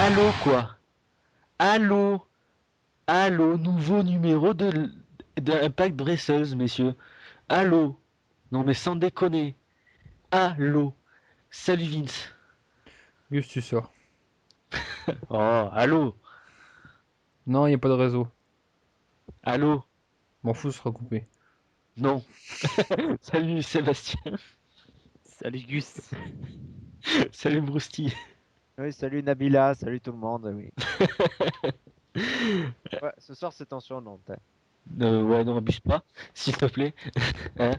Allô quoi? Allô? Allô? Nouveau numéro de Impact Dresseuse, messieurs. Allô? Non mais sans déconner. Allô? Salut Vince. Gus, tu sors. Oh, allô? Non, il n'y a pas de réseau. Allô? M'en fous, ce sera coupé. Non. Salut Sébastien. Salut Gus. Salut Brousti. Oui, salut Nabila, salut tout le monde. Oui. Ouais, ce soir c'est ton surnom. Ouais, non, abuse pas, s'il te plaît. Hein?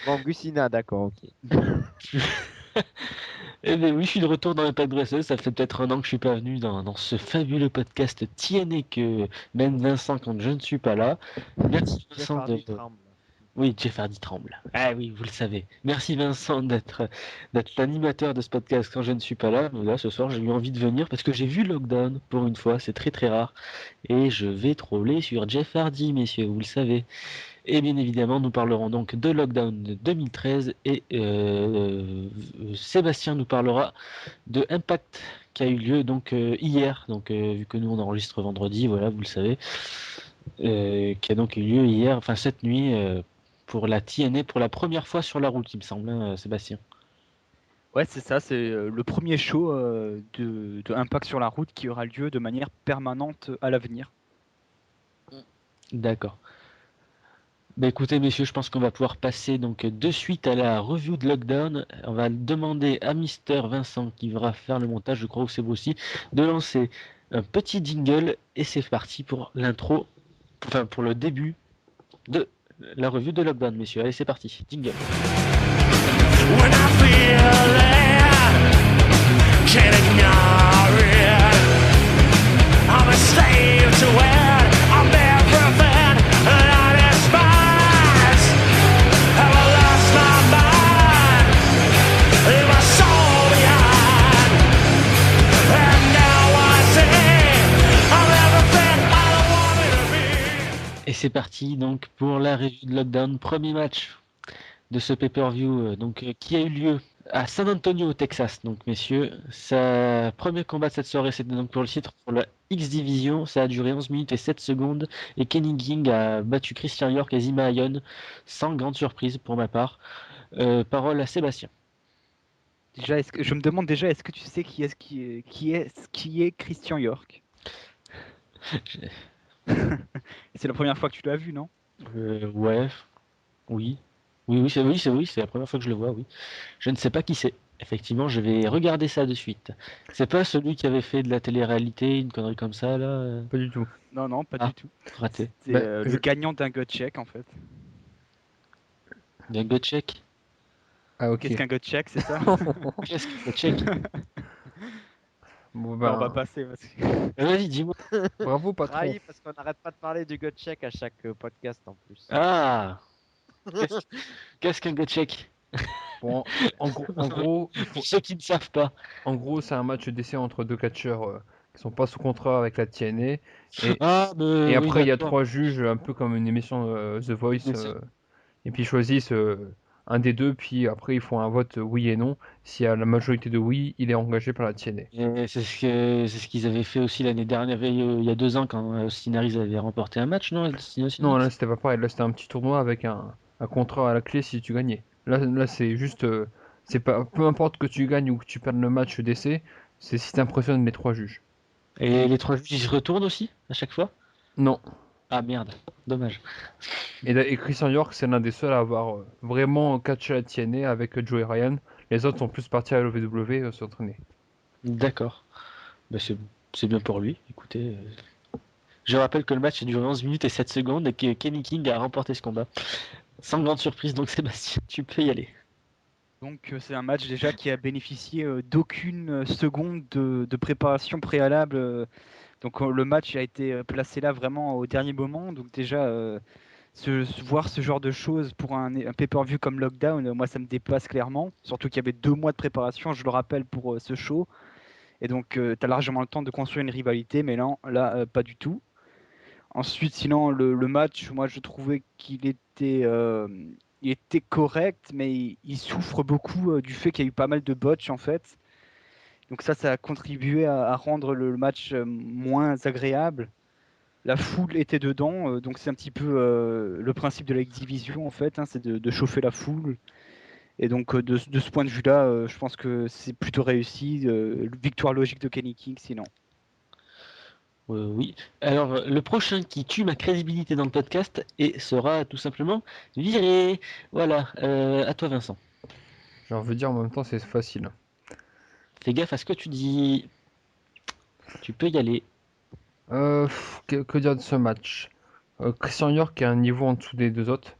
Bon, Gusina, d'accord, ok. Eh bien oui, je suis de retour dans Impact Dresseuse. Ça fait peut-être un an que je suis pas venu dans ce fabuleux podcast TNA que mène Vincent quand je ne suis pas là. Merci Jeff Vincent de... Hardy tremble. Oui, Jeff Hardy tremble. Ah oui, vous le savez. Merci Vincent d'être l'animateur de ce podcast quand je ne suis pas là. Mais là, ce soir, j'ai eu envie de venir parce que j'ai vu Lockdown pour une fois. C'est très très rare. Et je vais troller sur Jeff Hardy, messieurs, vous le savez. Et bien évidemment, nous parlerons donc de Lockdown de 2013 et Sébastien nous parlera de Impact qui a eu lieu donc hier. Donc vu que nous on enregistre vendredi, voilà, vous le savez, qui a donc eu lieu hier, enfin cette nuit pour la TNA pour la première fois sur la route, il me semble, hein, Sébastien. Ouais, c'est ça, c'est le premier show de Impact sur la route qui aura lieu de manière permanente à l'avenir. D'accord. Bah écoutez messieurs, je pense qu'on va pouvoir passer donc de suite à la review de Lockdown. On va demander à Mister Vincent qui va faire le montage, je crois, ou c'est vous aussi, de lancer un petit jingle et c'est parti pour l'intro, enfin pour le début de la revue de Lockdown, messieurs. Allez, c'est parti, jingle. When I feel it, can't ignore it. I'm a slave to it. I'm everything that I despise. Have I lost my mind? Leave my soul behind. And now I see I'm everything I don't want me to be. Et c'est parti donc pour la revue de Lockdown, premier match de ce pay-per-view qui a eu lieu à San Antonio au Texas. Donc messieurs, sa premier combat de cette soirée c'était donc pour le titre pour la X Division, ça a duré 11 minutes et 7 secondes et Kenny King a battu Christian York et Zima Ion sans grande surprise pour ma part. Parole à Sébastien. Déjà, je me demande déjà, est-ce que tu sais qui est Christian York? C'est la première fois que tu l'as vu, non? Ouais, oui. C'est la première fois que je le vois, oui. Je ne sais pas qui c'est. Effectivement, je vais regarder ça de suite. C'est pas celui qui avait fait de la télé-réalité, une connerie comme ça, là Pas du tout. Non, non, pas Ah, du tout. raté. C'est Bah, le gagnant d'un gut check en fait. Bien go check. Ah, ok. Qu'est-ce qu'un gut check, c'est ça? Qu'est-ce que go check? Bon, Non, on va ben, passer parce que... Vas-y, dis-moi. bravo, patron. Trahi parce qu'on n'arrête pas de parler du gut check à chaque podcast en plus. Ah, qu'est-ce qu'est-ce qu'un go check? Bon, en gros, Pour ceux qui ne savent pas. c'est un match d'essai entre deux catcheurs qui sont pas sous contrat avec la TNA. Et, Ah, mais et oui, après, il y a d'accord. trois juges, un peu comme une émission The Voice. Bien sûr. Et puis ils choisissent un des deux, puis après ils font un vote oui et non. S'il y a la majorité de oui, il est engagé par la TNA. Et c'est ce qu'ils avaient fait aussi l'année dernière, il y a 2 ans, quand Austin Harris avait remporté un match, non? Austin Non, Harris. là c'était pas pareil. Là c'était un petit tournoi avec un contrat à la clé si tu gagnais. Là c'est juste. C'est pas, peu importe que tu gagnes ou que tu perdes le match d'essai, c'est si t'impressionnes les trois juges. Et les trois juges, ils se retournent aussi, à chaque fois? Non. Ah merde, dommage. Et Christian York, c'est l'un des seuls à avoir vraiment catché la TNA avec Joey Ryan. Les autres sont plus partis à l'OVW s'entraîner. D'accord. Bah, c'est bien pour lui, écoutez. Je rappelle que le match a duré 11 minutes et 7 secondes et que Kenny King a remporté ce combat. Sans grande surprise, donc Sébastien, tu peux y aller. Donc c'est un match déjà qui a bénéficié d'aucune seconde de préparation préalable. Donc le match a été placé là vraiment au dernier moment. Donc déjà, voir ce genre de choses pour un pay-per-view comme Lockdown, moi ça me dépasse clairement. Surtout qu'il y avait 2 mois de préparation, je le rappelle, pour ce show. Et donc tu as largement le temps de construire une rivalité, mais non, là, pas du tout. Ensuite, sinon, le match, moi je trouvais il était correct, mais il souffre beaucoup du fait qu'il y a eu pas mal de botch en fait. Donc ça a contribué à rendre le match moins agréable. La foule était dedans, donc c'est un petit peu le principe de la X-Division en fait, hein, c'est de chauffer la foule. Et donc de ce point de vue-là, je pense que c'est plutôt réussi. Victoire logique de Kenny King sinon. Oui. Alors, le prochain qui tue ma crédibilité dans le podcast sera tout simplement viré. Voilà. À toi, Vincent. J'ai envie de dire en même temps, c'est facile. Fais gaffe à ce que tu dis. Tu peux y aller. Que dire de ce match? Christian York est un niveau en dessous des deux autres.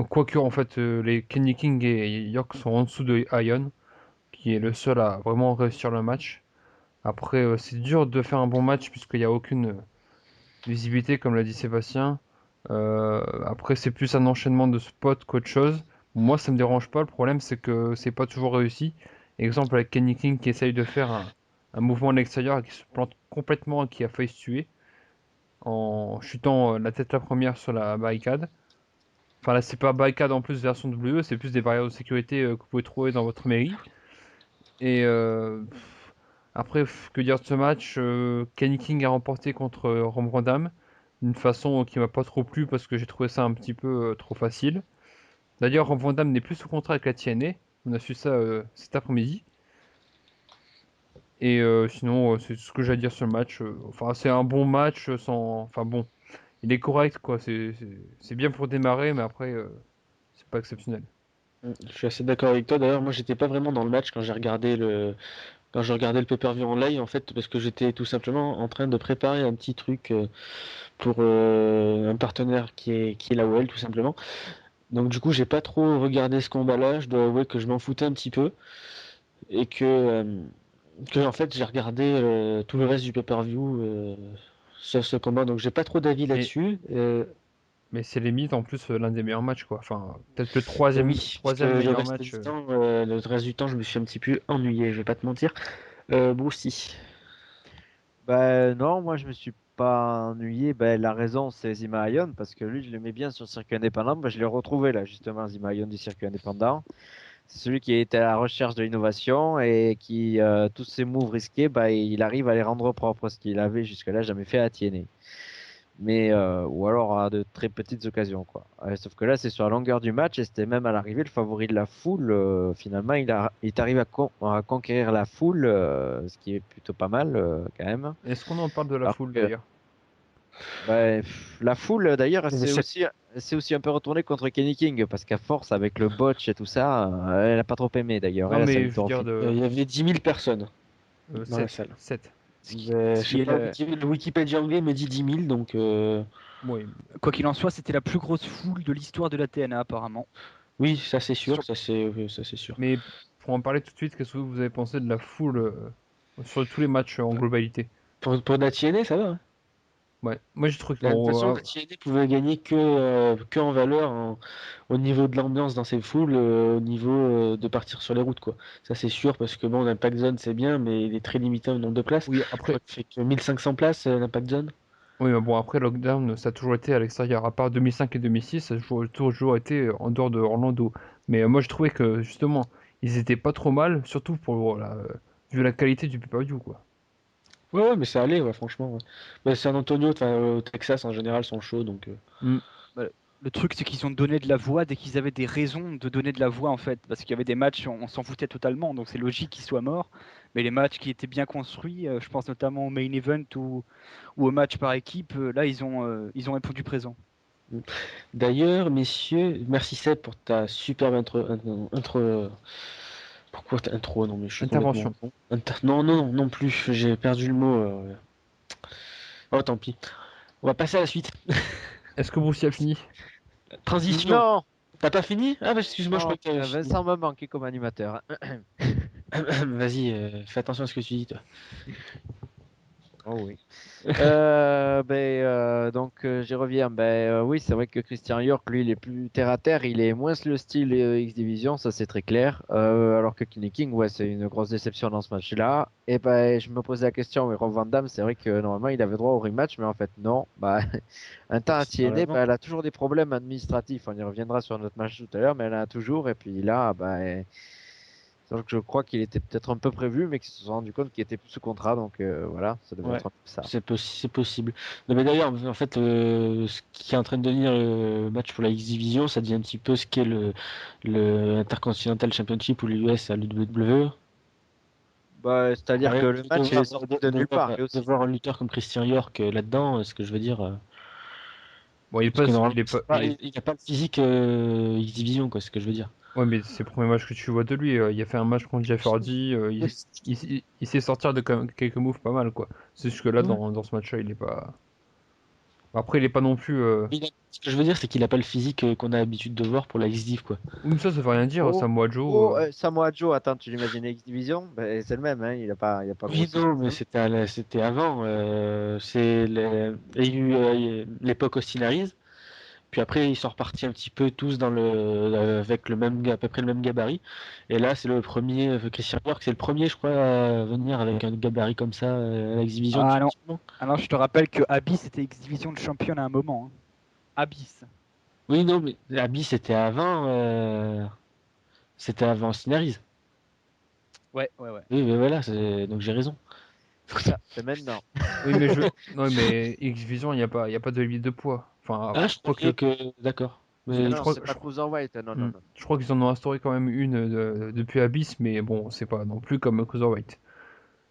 Quoique, en fait, les Kenny King et York sont en dessous de Ion, qui est le seul à vraiment réussir le match. Après, c'est dur de faire un bon match puisqu'il n'y a aucune visibilité, comme l'a dit Sébastien. Après, c'est plus un enchaînement de spots qu'autre chose. Moi, ça me dérange pas. Le problème, c'est que c'est pas toujours réussi. Exemple avec Kenny King qui essaye de faire un mouvement à l'extérieur et qui se plante complètement et qui a failli se tuer en chutant la tête la première sur la barricade. Enfin là, c'est pas barricade en plus version WE, c'est plus des barrières de sécurité que vous pouvez trouver dans votre mairie. Et après, que dire de ce match? Kenny King a remporté contre Rombrandam d'une façon qui m'a pas trop plu parce que j'ai trouvé ça un petit peu trop facile. D'ailleurs, Rombrandam n'est plus sous contrat avec la TNA. On a su ça cet après-midi. Et sinon, c'est ce que j'ai à dire sur le match. Enfin, c'est un bon match sans. Enfin bon, il est correct quoi. C'est bien pour démarrer, mais après, c'est pas exceptionnel. Je suis assez d'accord avec toi. D'ailleurs, moi, j'étais pas vraiment dans le match quand j'ai regardé le pay-per-view en live, en fait, parce que j'étais tout simplement en train de préparer un petit truc pour un partenaire qui est la OL, tout simplement. Donc, du coup, j'ai pas trop regardé ce combat-là. Je dois avouer que je m'en foutais un petit peu et que en fait, j'ai regardé tout le reste du pay-per-view sur ce combat. Donc, j'ai pas trop d'avis là-dessus. Mais c'est limite en plus l'un des meilleurs matchs quoi. Enfin, peut-être le troisième, Oui, parce que troisième le meilleur reste match. du temps, je me suis un petit peu ennuyé, je vais pas te mentir. Bruce. Bah non, moi je me suis pas ennuyé. Bah, la raison c'est Zima Ion parce que lui je l'aimais bien sur le circuit indépendant. Bah, je l'ai retrouvé là justement Zima Ion du circuit indépendant. C'est celui qui était à la recherche de l'innovation et qui tous ses moves risqués, bah, il arrive à les rendre propres, ce qu'il avait jusque-là jamais fait à TNA. Mais ou alors à de très petites occasions quoi. Sauf que là c'est sur la longueur du match et c'était même à l'arrivée le favori de la foule. Finalement il arrive à conquérir la foule, ce qui est plutôt pas mal quand même. Est-ce qu'on en parle de la Alors foule que- d'ailleurs? Bah, la foule, d'ailleurs, Mais c'est aussi un peu retourné contre Kenny King, parce qu'à force, avec le botch et tout ça, elle a pas trop aimé d'ailleurs. Non Elle a sa mais je veux victoire dire finale. Il y avait 10 000 personnes dans la 7. salle. 7. Je sais pas, le Wikipédia anglais me dit 10 000, donc Oui. Quoi qu'il en soit, c'était la plus grosse foule de l'histoire de la TNA apparemment. oui, ça c'est sûr, Sur- ça c'est sûr. Mais pour en parler tout de suite, qu'est-ce que vous avez pensé de la foule sur tous les matchs en globalité? Pour la TNA, ça va. Hein. Ouais. Moi j'ai trouvé que De toute façon, bon, la TNA pouvait gagner que en valeur au niveau de l'ambiance dans ces foules, au niveau de partir sur les routes, quoi. Ça c'est sûr, parce que bon, l'Impact Zone c'est bien, mais il est très limité au nombre de places. oui Je après, crois qu'il fait que 1500 places, l'Impact Zone. oui mais bon après Lockdown ça a toujours été à l'extérieur. À part 2005 et 2006, ça a toujours été en dehors de Orlando. Mais moi je trouvais que justement ils étaient pas trop mal, surtout pour vu la qualité du pay-per-view quoi. Ouais, mais ça allait, ouais, franchement. Ouais. Bah, San Antonio, au Texas en général sont chauds, donc. Le truc, c'est qu'ils ont donné de la voix dès qu'ils avaient des raisons de donner de la voix en fait. Parce qu'il y avait des matchs, on s'en foutait totalement, donc c'est logique qu'ils soient morts. Mais les matchs qui étaient bien construits, je pense notamment au main event ou au match par équipe, là ils ont répondu présent. D'ailleurs, messieurs, merci Seb pour ta superbe intro. Pourquoi ta intro? Non, mais je suis Intervention. complètement con. Non plus. J'ai perdu le mot. Oh, tant pis. On va passer à la suite. Est-ce que Bruce y a fini? Transition. Non, T'as pas fini? Ah, bah, excuse-moi, je non, crois que t'avais fini. Vincent me manquait comme animateur. Vas-y, fais attention à ce que tu dis, toi. Oh oui. Donc j'y reviens. Oui, c'est vrai que Christian York, lui, il est plus terre à terre. Il est moins le style X Division, ça c'est très clair. Alors que Kenny King, ouais, c'est une grosse déception dans ce match-là. Et je me posais la question, mais Rob Van Dam, c'est vrai que normalement il avait droit au rematch, mais en fait non. Un temps à TNA, elle a toujours des problèmes administratifs. On y reviendra sur notre match tout à l'heure, mais elle en a toujours. Et puis là, Donc je crois qu'il était peut-être un peu prévu, mais qu'ils se sont rendu compte qu'il était plus sous contrat, donc voilà, ça devait Ouais. être un peu ça. C'est possible. Non, mais d'ailleurs, en fait, ce qui est en train de devenir le match pour la X-Division, ça devient un petit peu ce qu'est le Intercontinental Championship ou l'US à l'UWE. Bah, c'est-à-dire Ouais, que le match, il est sorti de nulle part, lui de aussi. voir un lutteur comme Christian York là-dedans, ce que je veux dire. Bon, il Parce que passe, normalement, il est pas, il n'a pas le physique X-Division, quoi, c'est ce que je veux dire. ouais, mais c'est le premier match que tu vois de lui. Il a fait un match contre Jeff Hardy. Il sait sortir de quelques moves pas mal, quoi. C'est juste que là, Ouais. dans ce match-là, il est pas. Après, il est pas non plus. Ce que je veux dire, c'est qu'il n'a pas le physique qu'on a l'habitude de voir pour la X-Div, quoi. Oui, mais ça veut rien dire. Oh, Samoa Joe. Samoa Joe, attends, tu l'imagines X-Division? Ben, c'est le même, hein, il a pas Oui, grossi non, mais spécialement. c'était avant. Il y a eu l'époque Austin Aries. Puis après, ils sont repartis un petit peu tous avec à peu près le même gabarit. Et là, c'est le premier, Christian York, c'est le premier, je crois, à venir avec un gabarit comme ça à l'X-Division, Ah non. définitivement. Alors, je te rappelle que Abyss était X-Division de champion à un moment. Hein. Abyss. Oui, non, mais Abyss, c'était avant Austin Aries. Ouais. Oui, mais voilà, donc j'ai raison. C'est maintenant. Oui, mais non, mais X-Vision, il y a pas de limite de poids. Enfin, Ah, je je crois croyais que. que. D'accord. Je, Mais je Non, crois, c'est pas Cruiserweight, non, non, non. je crois qu'ils en ont instauré quand même une depuis Abyss, mais bon, c'est pas non plus comme Cruiserweight.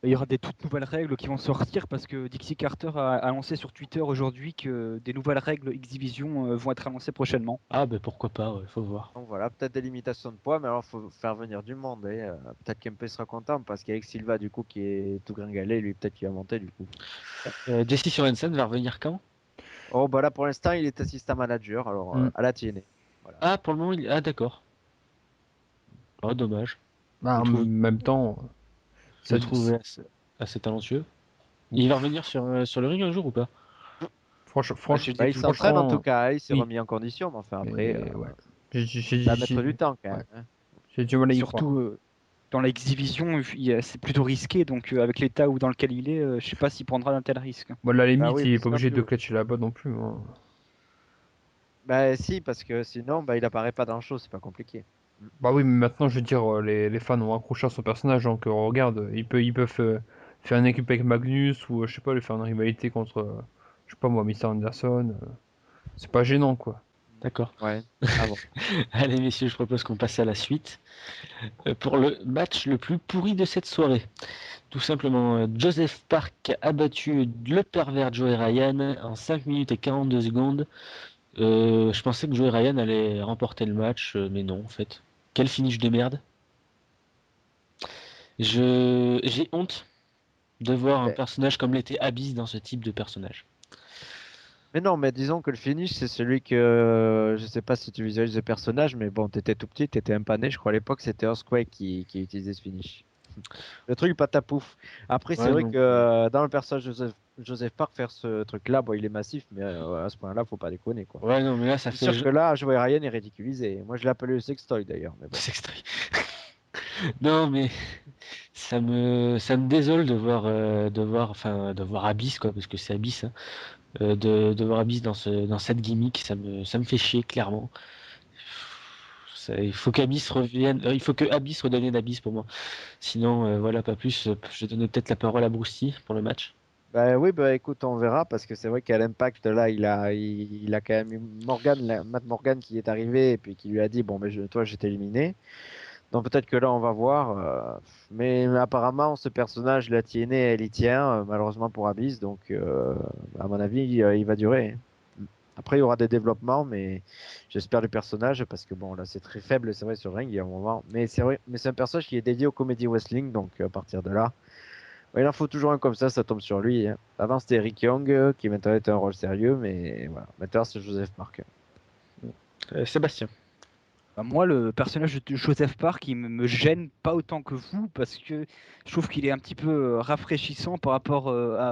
Il y aura des toutes nouvelles règles qui vont sortir parce que Dixie Carter a annoncé sur Twitter aujourd'hui que des nouvelles règles X-Division vont être annoncées prochainement. Ah, ben pourquoi pas, ouais, faut voir. Donc voilà, peut-être des limitations de poids, mais alors faut faire venir du monde. Peut-être qu'MP sera content parce qu'avec Silva, du coup, qui est tout gringalé, lui, peut-être qu'il va monter, du coup. Jesse Sorensen va revenir quand? Oh, bah là, pour l'instant, il est assistant manager, alors Mm. à la TNA. Voilà. Ah, pour le moment, Ah, d'accord. Oh, dommage. Bah, Je en trouve, même temps, je le ça, trouvais assez talentueux. Il va revenir sur le ring un jour ou pas? Bah, il s'entraîne en tout franchement, cas, il s'est oui. remis en condition, mais enfin après, Mais ouais. ça va mettre du temps quand Ouais. même. Hein. J'ai du mal à y croire. Surtout dans la X-Division, c'est plutôt risqué. Donc avec l'état dans lequel il est, je sais pas s'il prendra un tel risque. Bon, à la Bah limite, oui, il est parce pas que obligé de plus- catcher là-bas non plus. Hein. Bah si, parce que sinon, bah, il apparaît pas dans le show, c'est pas compliqué. Bah oui, mais maintenant, je veux dire, les fans ont accroché à son personnage, donc regarde, ils peuvent faire une équipe avec Magnus ou je sais pas, lui faire une rivalité contre, je sais pas moi, Mr. Anderson. C'est pas gênant, quoi. D'accord. Ouais. Ah bon. Allez, messieurs, je propose qu'on passe à la suite. Pour le match le plus pourri de cette soirée. Tout simplement, Joseph Park a battu le pervers Joey Ryan en 5 minutes et 42 secondes. Je pensais que Joey Ryan allait remporter le match, mais non, en fait. Quel finish de merde. J'ai honte de voir un Mais, personnage comme l'était Abyss dans ce type de personnage. mais non, mais disons que le finish, c'est celui que je sais pas si tu visualises le personnage, mais bon, t'étais tout petit, t'étais un pané, je crois à l'époque, c'était Earthquake qui utilisait ce finish. Le truc patapouf. Après, c'est Ouais, vrai donc, que dans le personnage de Joseph Park, faire ce truc-là, bon, il est massif, mais à ce point-là, faut pas déconner, quoi. ouais, non, mais là, ça C'est fait sûr que là, Joey Ryan est ridiculisé. Moi, je l'ai appelé le sextoy d'ailleurs. Mais bon. sextoy. Non, mais ça me désole de voir Abyss, quoi, parce que c'est Abyss, hein, de voir Abyss dans cette gimmick, ça me fait chier, clairement. Il faut qu'Abyss revienne, il faut que Abyss redevienne Abyss pour moi. Sinon, voilà, pas plus. Je vais donner peut-être la parole à Brousty pour le match. Bah oui, bah écoute, on verra parce que c'est vrai qu'à l'Impact, là, il a quand même eu Matt Morgan qui est arrivé et puis qui lui a dit, bon, mais toi, je t'ai éliminé. Donc peut-être que là, on va voir. Mais apparemment, ce personnage, la TNA, elle y tient, malheureusement pour Abyss. Donc, à mon avis, il va durer. Hein. Après, il y aura des développements, mais j'espère le personnage parce que bon, là, c'est très faible, c'est vrai, sur le ring, il y a un moment. Mais c'est vrai, mais c'est un personnage qui est dédié au comedy wrestling, donc à partir de là, ouais, il en faut toujours un comme ça tombe sur lui. Hein. Avant, c'était Eric Young, qui maintenant était un rôle sérieux, mais voilà. Maintenant, c'est Joseph Park. Sébastien. Bah, moi, le personnage de Joseph Park, il me gêne pas autant que vous parce que je trouve qu'il est un petit peu rafraîchissant par rapport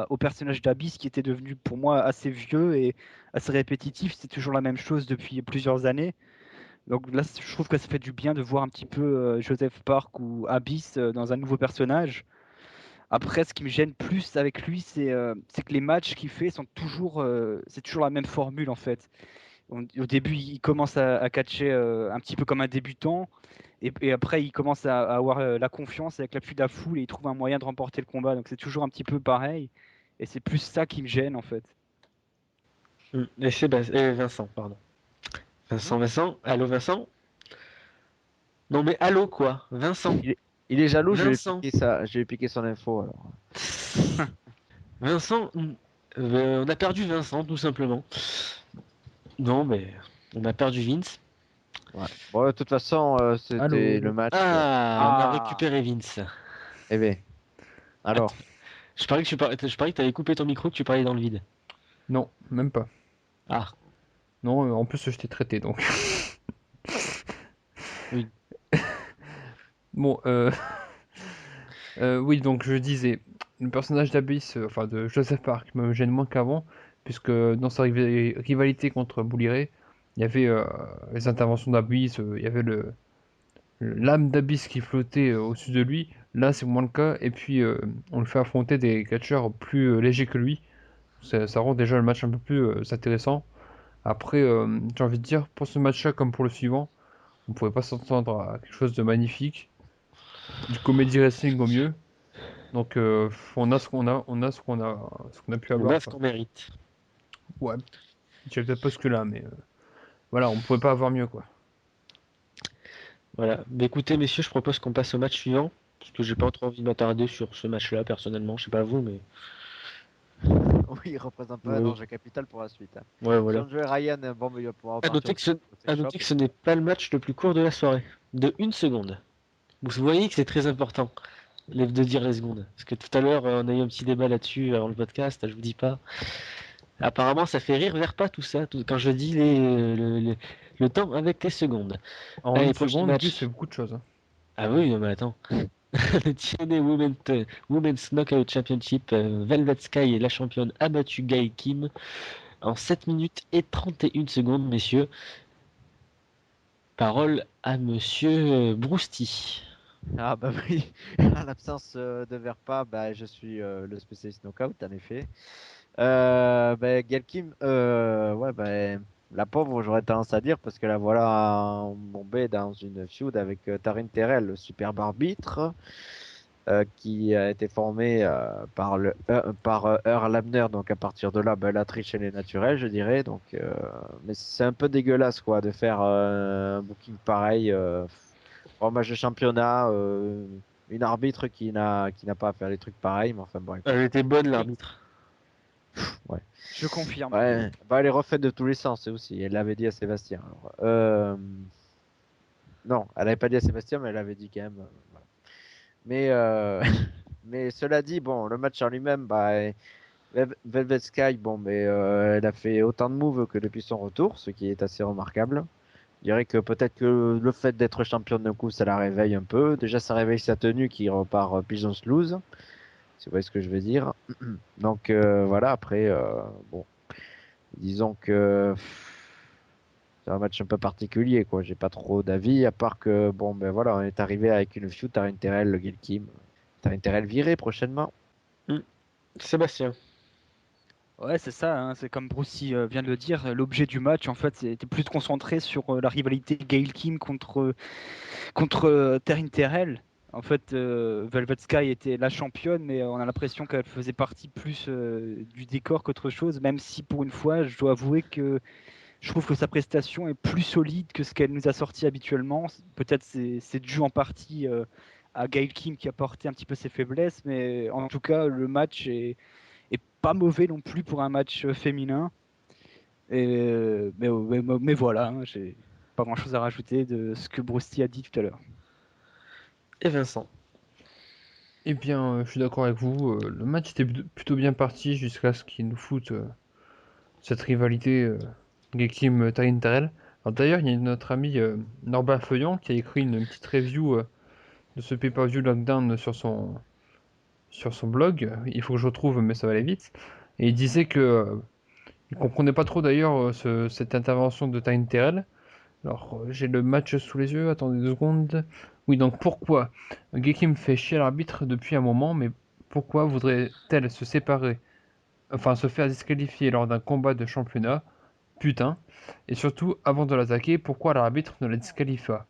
au personnage d'Abyss qui était devenu pour moi assez vieux et assez répétitif. C'est toujours la même chose depuis plusieurs années. Donc là, je trouve que ça fait du bien de voir un petit peu Joseph Park ou Abyss dans un nouveau personnage. Après, ce qui me gêne plus avec lui, c'est que les matchs qu'il fait sont toujours, c'est toujours la même formule en fait. Au début, il commence à catcher un petit peu comme un débutant, Et après, il commence à avoir la confiance avec l'appui de la foule et il trouve un moyen de remporter le combat. Donc c'est toujours un petit peu pareil. Et c'est plus ça qui me gêne en fait. Et Vincent, pardon. Vincent, allô Vincent? Non mais allô quoi? Vincent, Il est jaloux, Vincent, je lui ai piqué son info alors. Vincent, on a perdu Vincent tout simplement. Non mais on a perdu Vince. Ouais. Bon, de toute façon, c'était Allô. le match. On a Ah. récupéré Vince. Eh bien, alors, Je parie que t'avais coupé ton micro, que tu parlais dans le vide. Non, même pas. Ah, Non, en plus je t'ai traité donc. oui. Bon, oui, donc je disais, le personnage d'Abyss, enfin de Joseph Park, me gêne moins qu'avant, puisque dans sa rivalité contre Bully Ray, il y avait les interventions d'Abyss, il y avait l'âme d'Abyss qui flottait au-dessus de lui. Là, c'est moins le cas, et puis on le fait affronter des catcheurs plus légers que lui. Ça rend déjà le match un peu plus intéressant. Après, j'ai envie de dire, pour ce match-là comme pour le suivant, on ne pouvait pas s'entendre à quelque chose de magnifique, du comédie wrestling au mieux. Donc on a ce qu'on a, on a ce qu'on a pu On avoir a ce quoi. qu'on mérite. Ouais, j'ai peut-être pas ce que là, mais voilà, on pouvait pas avoir mieux quoi. Voilà. Mais écoutez, messieurs, je propose qu'on passe au match suivant. Parce que j'ai pas trop envie de m'attarder sur ce match-là, personnellement. Je sais pas vous, mais. oui, il représente pas un Oui. danger capital pour la suite. Ouais, Si voilà. on jouait Ryan, bon, mais il va pouvoir À repartir noter au que ce, côté à shop. noter que ce n'est pas le match le plus court de la soirée. De 1 seconde. Vous voyez que c'est très important de dire les secondes. Parce que tout à l'heure, on a eu un petit débat là-dessus avant le podcast, je vous dis pas. Apparemment, ça fait rire Verpa tout ça, quand je dis le temps avec les secondes. En Allez, une prochain seconde, Gus match. fait beaucoup de choses, hein. Ah oui, non mais attends. Le TNA Women's Knockout Championship, Velvet Sky et la championne a battu Gail Kim en 7 minutes et 31 secondes, messieurs. Parole à monsieur Brousti. Ah bah oui, en l'absence de Verpa, bah, je suis le spécialiste knockout en effet. Bah, Gail Kim, ouais, bah, la pauvre, j'aurais tendance à dire, parce que la voilà bombée dans une feud avec Taryn Terrell, le superbe arbitre, qui a été formé par Earl Abner. Donc à partir de là, bah, la triche elle est naturelle, je dirais. Donc, mais c'est un peu dégueulasse quoi de faire un booking pareil pour un match de championnat. Une arbitre qui n'a pas à faire des trucs pareils, mais enfin bon, écoute. Elle était bonne, l'arbitre. Ouais. Je confirme. Ouais, bah, elle est refaite de tous les sens, c'est aussi. Elle l'avait dit à Sébastien. Alors, non, elle n'avait pas dit à Sébastien, mais elle avait dit quand même. Voilà. Mais, mais cela dit, bon, le match en lui-même, bah, Velvet Sky, bon, mais elle a fait autant de moves que depuis son retour, ce qui est assez remarquable. Je dirais que peut-être que le fait d'être championne d'un coup, ça la réveille un peu. Déjà, ça réveille sa tenue qui repart Pigeons Loose, si vous voyez ce que je veux dire. Donc voilà, après, bon, disons que c'est un match un peu particulier, quoi. J'ai pas trop d'avis, à part que, bon, ben voilà, on est arrivé avec une feud, Taryn Terrell, le Gail Kim. Taryn Terrell viré prochainement. Sébastien. Ouais, c'est ça, hein, c'est comme Brucey vient de le dire, l'objet du match, en fait, c'était plus concentré sur la rivalité Gail Kim contre Taryn Terrell. En fait, Velvet Sky était la championne, mais on a l'impression qu'elle faisait partie plus du décor qu'autre chose, même si pour une fois, je dois avouer que je trouve que sa prestation est plus solide que ce qu'elle nous a sorti habituellement. Peut-être c'est dû en partie à Gail Kim qui a porté un petit peu ses faiblesses, mais en tout cas, le match est pas mauvais non plus pour un match féminin. Mais voilà, hein, j'ai pas grand chose à rajouter de ce que Brusty a dit tout à l'heure. Et Vincent. Eh bien, je suis d'accord avec vous. Le match était plutôt bien parti jusqu'à ce qu'ils nous foutent cette rivalité Gekim Taryn Terrell. Alors d'ailleurs, il y a notre ami Norba Feuillant qui a écrit une petite review de ce pay-per-view Lockdown sur son blog. Il faut que je retrouve, mais ça va aller vite. Et il disait que il comprenait pas trop d'ailleurs cette intervention de Taryn Terrell. Alors, j'ai le match sous les yeux, attendez 2 secondes. Oui, donc pourquoi Gekim fait chier l'arbitre depuis un moment, mais pourquoi voudrait-elle se séparer, enfin se faire disqualifier lors d'un combat de championnat? Putain. Et surtout, avant de l'attaquer, pourquoi l'arbitre ne la disqualifie pas?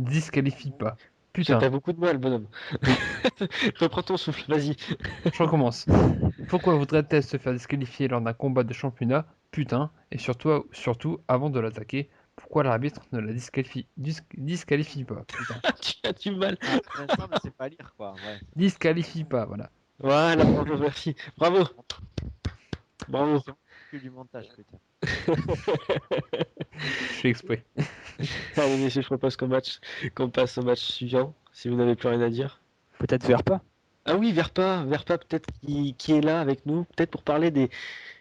disqualifie pas. Tu Putain, as beaucoup de mal, bonhomme. Reprends ton souffle, vas-y. je recommence. Pourquoi voudrait-elle se faire disqualifier lors d'un combat de championnat? Putain, et surtout, avant de l'attaquer, pourquoi l'arbitre ne la disqualifie pas? Putain. Tu as du mal. Ah, Vincent ne sait pas lire, quoi. Ouais. Disqualifie pas, voilà. Voilà, bravo, merci. Bravo. Bravo. C'est que du montage, putain. Je fais exprès. Allez, messieurs, je propose qu'on passe au match suivant, si vous n'avez plus rien à dire. Peut-être Verpa. Ah oui, Verpa peut-être qui est là avec nous, peut-être pour parler des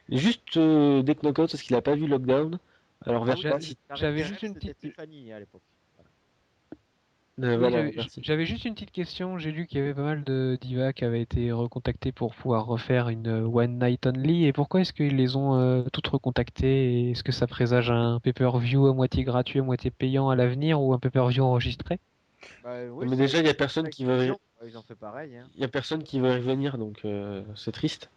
des knockouts parce qu'il n'a pas vu Lockdown. Alors Ah oui, Verpa, oui, si... j'avais Karen juste Terrell, une c'était petite- Tiffany à l'époque. Oui, voilà, j'avais merci. j'avais juste une petite question. J'ai lu qu'il y avait pas mal de divas qui avaient été recontactées pour pouvoir refaire une One Night Only. Et pourquoi est-ce qu'ils les ont toutes recontactées? Et est-ce que ça présage un pay-per-view à moitié gratuit, à moitié payant à l'avenir ou un pay-per-view enregistré? Bah, oui, Mais c'est- déjà, il y a personne qui veut, Ils ont fait pareil. Hein. il y a personne qui veut y revenir, donc c'est triste.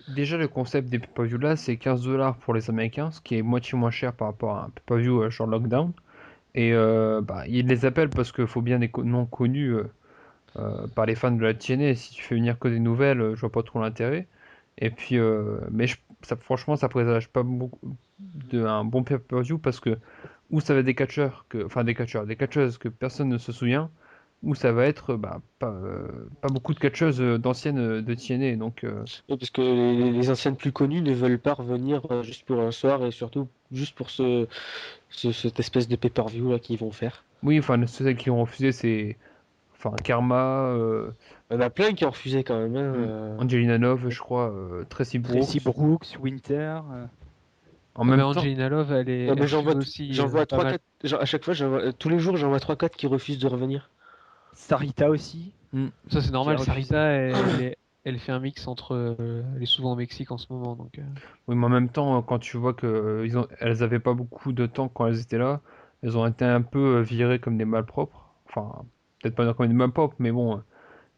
Déjà, le concept des pay-per-view là, c'est 15$ pour les Américains, ce qui est moitié moins cher par rapport à un pay-per-view genre Lockdown. Et bah, ils les appellent parce qu'il faut bien des noms connus par les fans de la TNA. Si tu fais venir que des nouvelles, je vois pas trop l'intérêt. Et puis, mais franchement, ça présage pas beaucoup d'un bon pay-per-view parce que ou ça va être des catcheurs, des catcheuses que personne ne se souvient, ou ça va être bah, pas beaucoup de catcheuses d'anciennes de TNA. Donc, Oui, parce que les anciennes plus connues ne veulent pas revenir juste pour un soir et surtout juste pour cette espèce de pay-per-view là qu'ils vont faire. oui, enfin, celles qui ont refusé, c'est enfin Karma, Il y en a plein qui ont refusé quand même. Hein, Angelina Love, je crois, Tracy Brooks. Tracy Brooks, Winter. En Ah, mais même temps, Angelina Love, elle est Non, mais elle j'en vois, refuse aussi j'en vois pas 3, mal. 4, à chaque fois, tous les jours, j'en vois 3-4 qui refusent de revenir. Sarita aussi. Ça c'est normal. refusé. Sarita, elle fait un mix entre. Elle est souvent au Mexique en ce moment, donc. oui, mais en même temps, quand tu vois que elles avaient pas beaucoup de temps quand elles étaient là, elles ont été un peu virées comme des malpropres. Enfin, peut-être pas comme des malpropres, mais bon,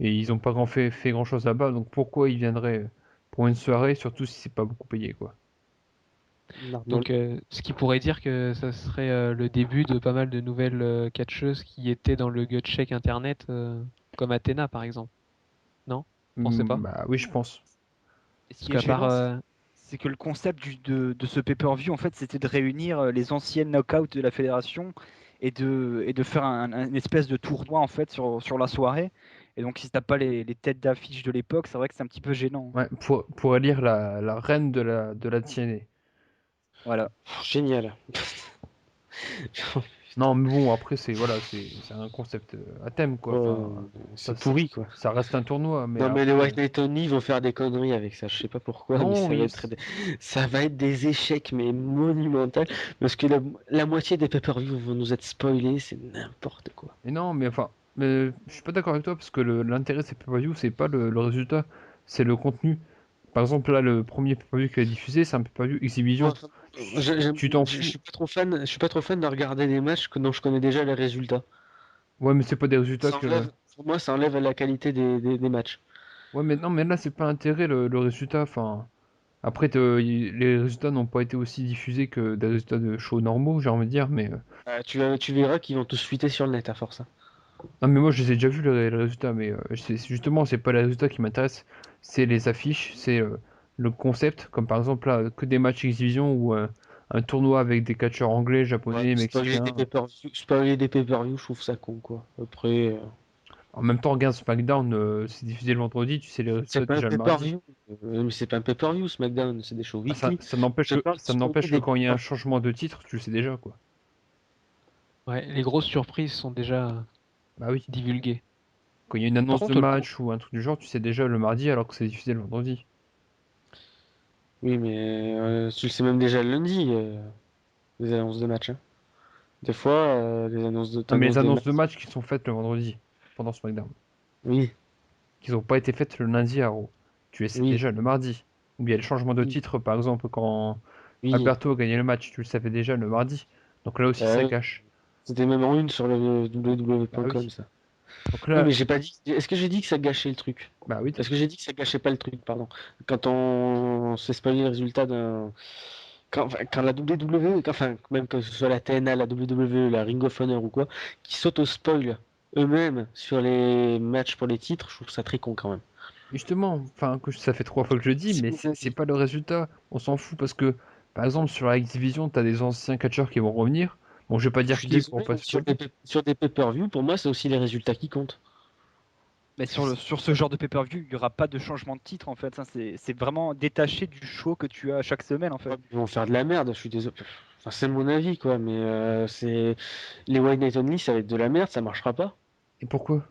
et ils ont pas fait grand-chose là-bas. Donc pourquoi ils viendraient pour une soirée, surtout si c'est pas beaucoup payé, quoi. Donc, ce qui pourrait dire que ça serait le début de pas mal de nouvelles catcheuses qui étaient dans le gut check internet, comme Athena par exemple. Non? Pensez pas? Bah oui, je pense. Et ce Parce qui qu'à est gênant, part. c'est que le concept de ce pay-per-view, en fait, c'était de réunir les anciennes knockouts de la fédération et de faire un espèce de tournoi en fait sur la soirée. Et donc, si t'as pas les têtes d'affiche de l'époque, c'est vrai que c'est un petit peu gênant. Ouais, pour élire la reine de la TNA. Voilà. Génial. Non, mais bon, après, c'est un concept à thème, quoi. Enfin, C'est ça- pourri quoi. ça reste un tournoi, mais Non mais les après, White Knight Only vont faire des conneries avec ça, je sais pas pourquoi, mais non, ça va être des échecs mais monumentaux parce que la moitié des pay-per-view vont nous être spoilés, c'est n'importe quoi. mais non, mais enfin, mais je suis pas d'accord avec toi parce que l'intérêt de ces pay-per-view, c'est pas le résultat, c'est le contenu. Par exemple, là, le premier pay-per-view qui a diffusé, c'est un pay-per-view exhibition. Tu t'en Je fous. suis pas trop fan, je suis pas trop fan de regarder des matchs dont je connais déjà les résultats. Ouais, mais c'est pas des résultats Ça que. enlève- pour moi, ça enlève la qualité des matchs. Ouais, mais non, mais là, c'est pas intérêt le résultat. Enfin, après, les résultats n'ont pas été aussi diffusés que des résultats de shows normaux, j'ai envie de dire, mais. Tu verras qu'ils vont tous fuiter sur le net à force. Hein. Non, mais moi, je les ai déjà vus, les résultats, mais justement, c'est pas les résultats qui m'intéressent, c'est les affiches, c'est le concept, comme par exemple, là, que des matchs exhibition ou un tournoi avec des catcheurs anglais, japonais, Ouais, mexicains. spoiler des pay-per-view, je trouve ça con quoi. Après, En même temps, regarde SmackDown, c'est diffusé le vendredi, tu sais les résultats c'est pas un déjà le mardi. pay-per-view. Mais c'est pas un pay-per-view SmackDown, c'est des shows Ah, weekly. ça n'empêche Je parle ça de n'empêche que des- quand il y a un changement de titre, tu le sais déjà, quoi. Ouais, les grosses surprises sont déjà Bah oui. divulguées. Quand il y a une annonce contre, de match ou un truc du genre, tu sais déjà le mardi alors que c'est diffusé le vendredi. Oui, mais tu le sais même déjà le lundi, les annonces de match. Hein. Des fois, les annonces de Non, mais les t'annonces des annonces de matchs. match qui sont faites le vendredi, pendant SmackDown, Oui, qui n'ont pas été faites le lundi à Raw, tu les sais Oui. déjà le mardi. Ou bien le changement de Oui. titre, par exemple, quand oui. Alberto a gagné le match, tu le savais déjà le mardi. Donc là aussi, ça oui. cache. C'était même en une sur le www.com Bah oui. ça. Donc Oui, là, mais j'ai pas dit. Est-ce que j'ai dit que ça gâchait le truc? bah oui, Est-ce que j'ai dit que ça gâchait pas le truc, pardon. Quand on se fait spoiler le résultat quand la WWE, enfin, même que ce soit la TNA, la WWE, la Ring of Honor ou quoi, qui s'auto-spoil eux-mêmes sur les matchs pour les titres, je trouve ça très con quand même. Justement, enfin, ça fait 3 fois que je le dis, mais c'est pas le résultat. On s'en fout parce que, par exemple, sur la X-Division, t'as des anciens catcheurs qui vont revenir. Bon, je vais pas Je dire suis qui pour désolé, pas mais spoiler. sur des pay-per-view, pour moi, c'est aussi les résultats qui comptent. Mais sur ce genre de pay-per-view, il n'y aura pas de changement de titre en fait. Ça, c'est vraiment détaché du show que tu as chaque semaine en fait. Ils vont faire de la merde, je suis désolé. Enfin, c'est mon avis, quoi, mais c'est les White Night Only, ça va être de la merde, ça marchera pas. Et pourquoi?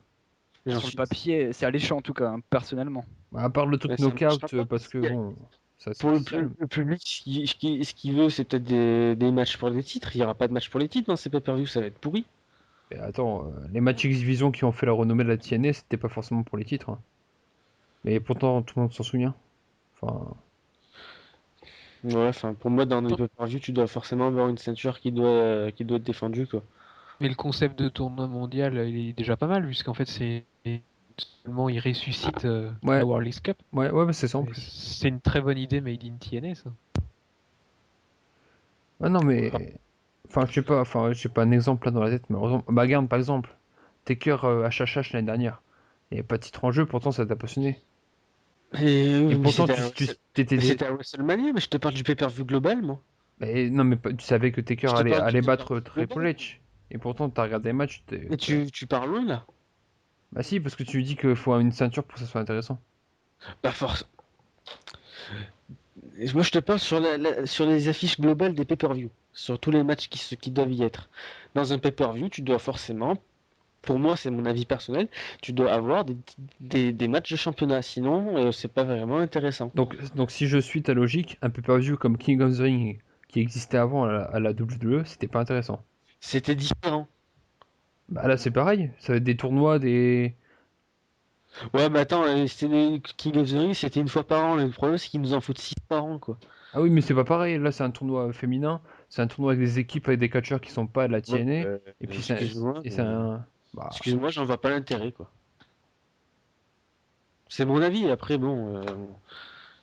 J'en Sur le suis- papier, c'est alléchant en tout cas, hein, personnellement. Bah, à part le mais truc ça marchera knockout, pas. parce que bon, ça c'est Pour spécial. le public, ce qu'il veut, c'est peut-être des matchs pour les titres. Il n'y aura pas de match pour les titres dans ces pay-per-view, ça va être pourri. Mais attends, les matchs X-Division qui ont fait la renommée de la TNA, c'était pas forcément pour les titres, hein. Mais pourtant, tout le monde s'en souvient. Enfin, Ouais, enfin, pour moi, dans les pay-per-view, tu dois forcément avoir une ceinture qui doit être défendue, quoi. Mais le concept de tournoi mondial, il est déjà pas mal, puisqu'en fait, seulement il ressuscite ouais, la World Cup. ouais, bah, c'est ça en Et plus. c'est une très bonne idée made in TNA, ça. Ah non, mais. Enfin, je sais pas un exemple là dans la tête, mais heureusement. Bah, regarde, par exemple, Taker HHH l'année dernière. Il n'y avait pas de titre en jeu, pourtant ça t'a passionné. Et, Et oui, mais pourtant, t'étais. c'était à WrestleMania, mais je te parle du pay-per-view global, moi. Non, mais tu savais que Taker Je te parle du allait battre pay-per-view Triple global. H. Et pourtant, t'as regardé les matchs. Et tu parles loin, là. Bah, si, parce que tu dis qu'il faut une ceinture pour que ça soit intéressant. Bah, force. Et moi, je te parle sur sur les affiches globales des pay-per-view. Sur tous les matchs qui doivent y être. Dans un pay-per-view, tu dois forcément, pour moi, c'est mon avis personnel, tu dois avoir des matchs de championnat. Sinon, c'est pas vraiment intéressant. Donc, si je suis ta logique, un pay-per-view comme King of the Ring, qui existait avant à la WWE, c'était pas intéressant. C'était différent. Bah là, c'est pareil. Ça va être des tournois, des. Ouais, mais attends, King of the Ring, c'était une fois par an. Le problème, c'est qu'ils nous en foutent 6 par an, quoi. Ah oui, mais c'est pas pareil. Là, c'est un tournoi féminin. C'est un tournoi avec des équipes, avec des catcheurs qui sont pas de la TNA. Et puis, Excuse-moi, c'est un. Bah, excuse-moi, j'en vois pas l'intérêt, quoi. C'est mon avis. Après, bon,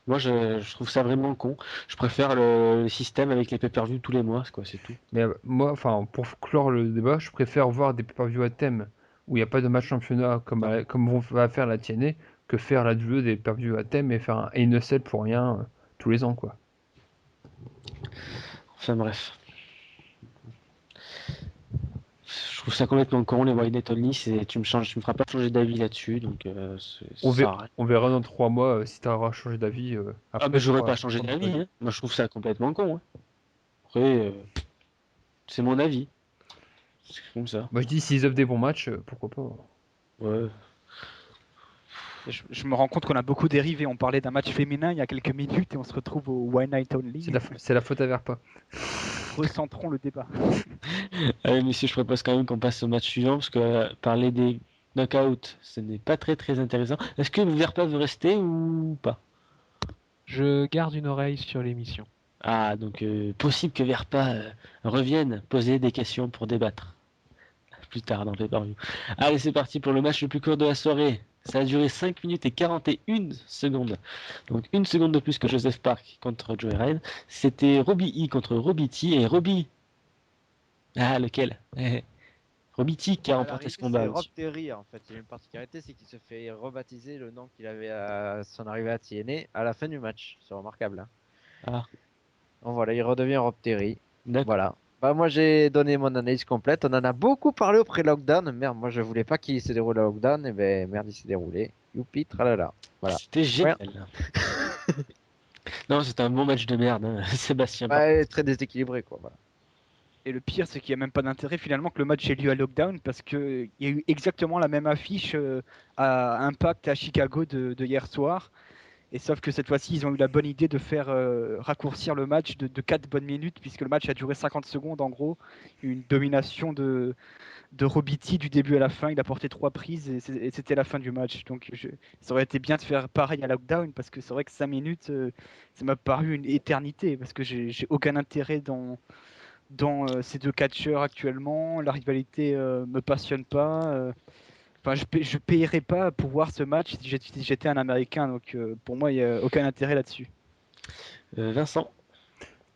moi, je trouve ça vraiment con. Je préfère le système avec les pay-per-view tous les mois, quoi, c'est tout. mais moi, enfin, pour clore le débat, je préfère voir des pay-per-view à thème où il n'y a pas de match championnat comme va faire la TNA que faire la WWE des pay-per-view à thème et faire un Hell in a Cell pour rien tous les ans, quoi. Enfin bref. Je trouve ça complètement con, les White Night Only, tu me feras pas changer d'avis là-dessus, donc On ça verra, sert à rien. on verra dans 3 mois si tu auras changé d'avis. Ah mais j'aurais pas trois- changé trois d'avis, mois. hein. Moi je trouve ça complètement con, hein. Après, c'est mon avis. C'est comme ça. Moi, je dis, s'ils offrent des bons matchs, pourquoi pas. Ouais. Et je me rends compte qu'on a beaucoup dérivé. On parlait d'un match féminin il y a quelques minutes et on se retrouve au One Night Only. C'est la faute à Verpa. Recentrons le débat. Allez messieurs, je propose quand même qu'on passe au match suivant, parce que parler des knockouts, ce n'est pas très très intéressant. Est-ce que Verpa veut rester ou pas? Je garde une oreille sur l'émission. Ah, donc possible que Verpa revienne poser des questions pour débattre. Plus tard dans le pay-per-view. Allez, c'est parti pour le match le plus court de la soirée. Ça a duré 5 minutes et 41 secondes. Donc une seconde de plus que Joseph Park contre Joey Ryan. C'était Robbie E contre Robbie T. Et Robbie... Ah, lequel? Robbie T qui a remporté ce combat. C'est Rob Terry en fait. Il y a une particularité, c'est qu'il se fait rebaptiser le nom qu'il avait à son arrivée à TNA à la fin du match. C'est remarquable. Hein. Ah. Donc voilà, il redevient Rob Terry. D'accord. Voilà. Bah, moi j'ai donné mon analyse complète. On en a beaucoup parlé au pré-lockdown. Merde, moi je voulais pas qu'il se déroule le lockdown. Et ben merde, il s'est déroulé. Youpi, tralala. Voilà. C'était génial. Non, c'était un bon match de merde, hein. Sébastien. Ouais, très déséquilibré quoi. Voilà. Et le pire, c'est qu'il n'y a même pas d'intérêt finalement que le match ait lieu à lockdown parce qu'il y a eu exactement la même affiche à Impact à Chicago de hier soir. Et sauf que cette fois-ci, ils ont eu la bonne idée de faire raccourcir le match de 4 bonnes minutes puisque le match a duré 50 secondes en gros. Une domination de Robbie T du début à la fin. Il a porté 3 prises et c'était la fin du match. Donc ça aurait été bien de faire pareil à lockdown parce que c'est vrai que 5 minutes, ça m'a paru une éternité parce que j'ai aucun intérêt dans ces deux catcheurs actuellement. La rivalité me passionne pas. Enfin, je payerais pas pour voir ce match si j'étais un Américain. Donc pour moi, il n'y a aucun intérêt là-dessus. Vincent.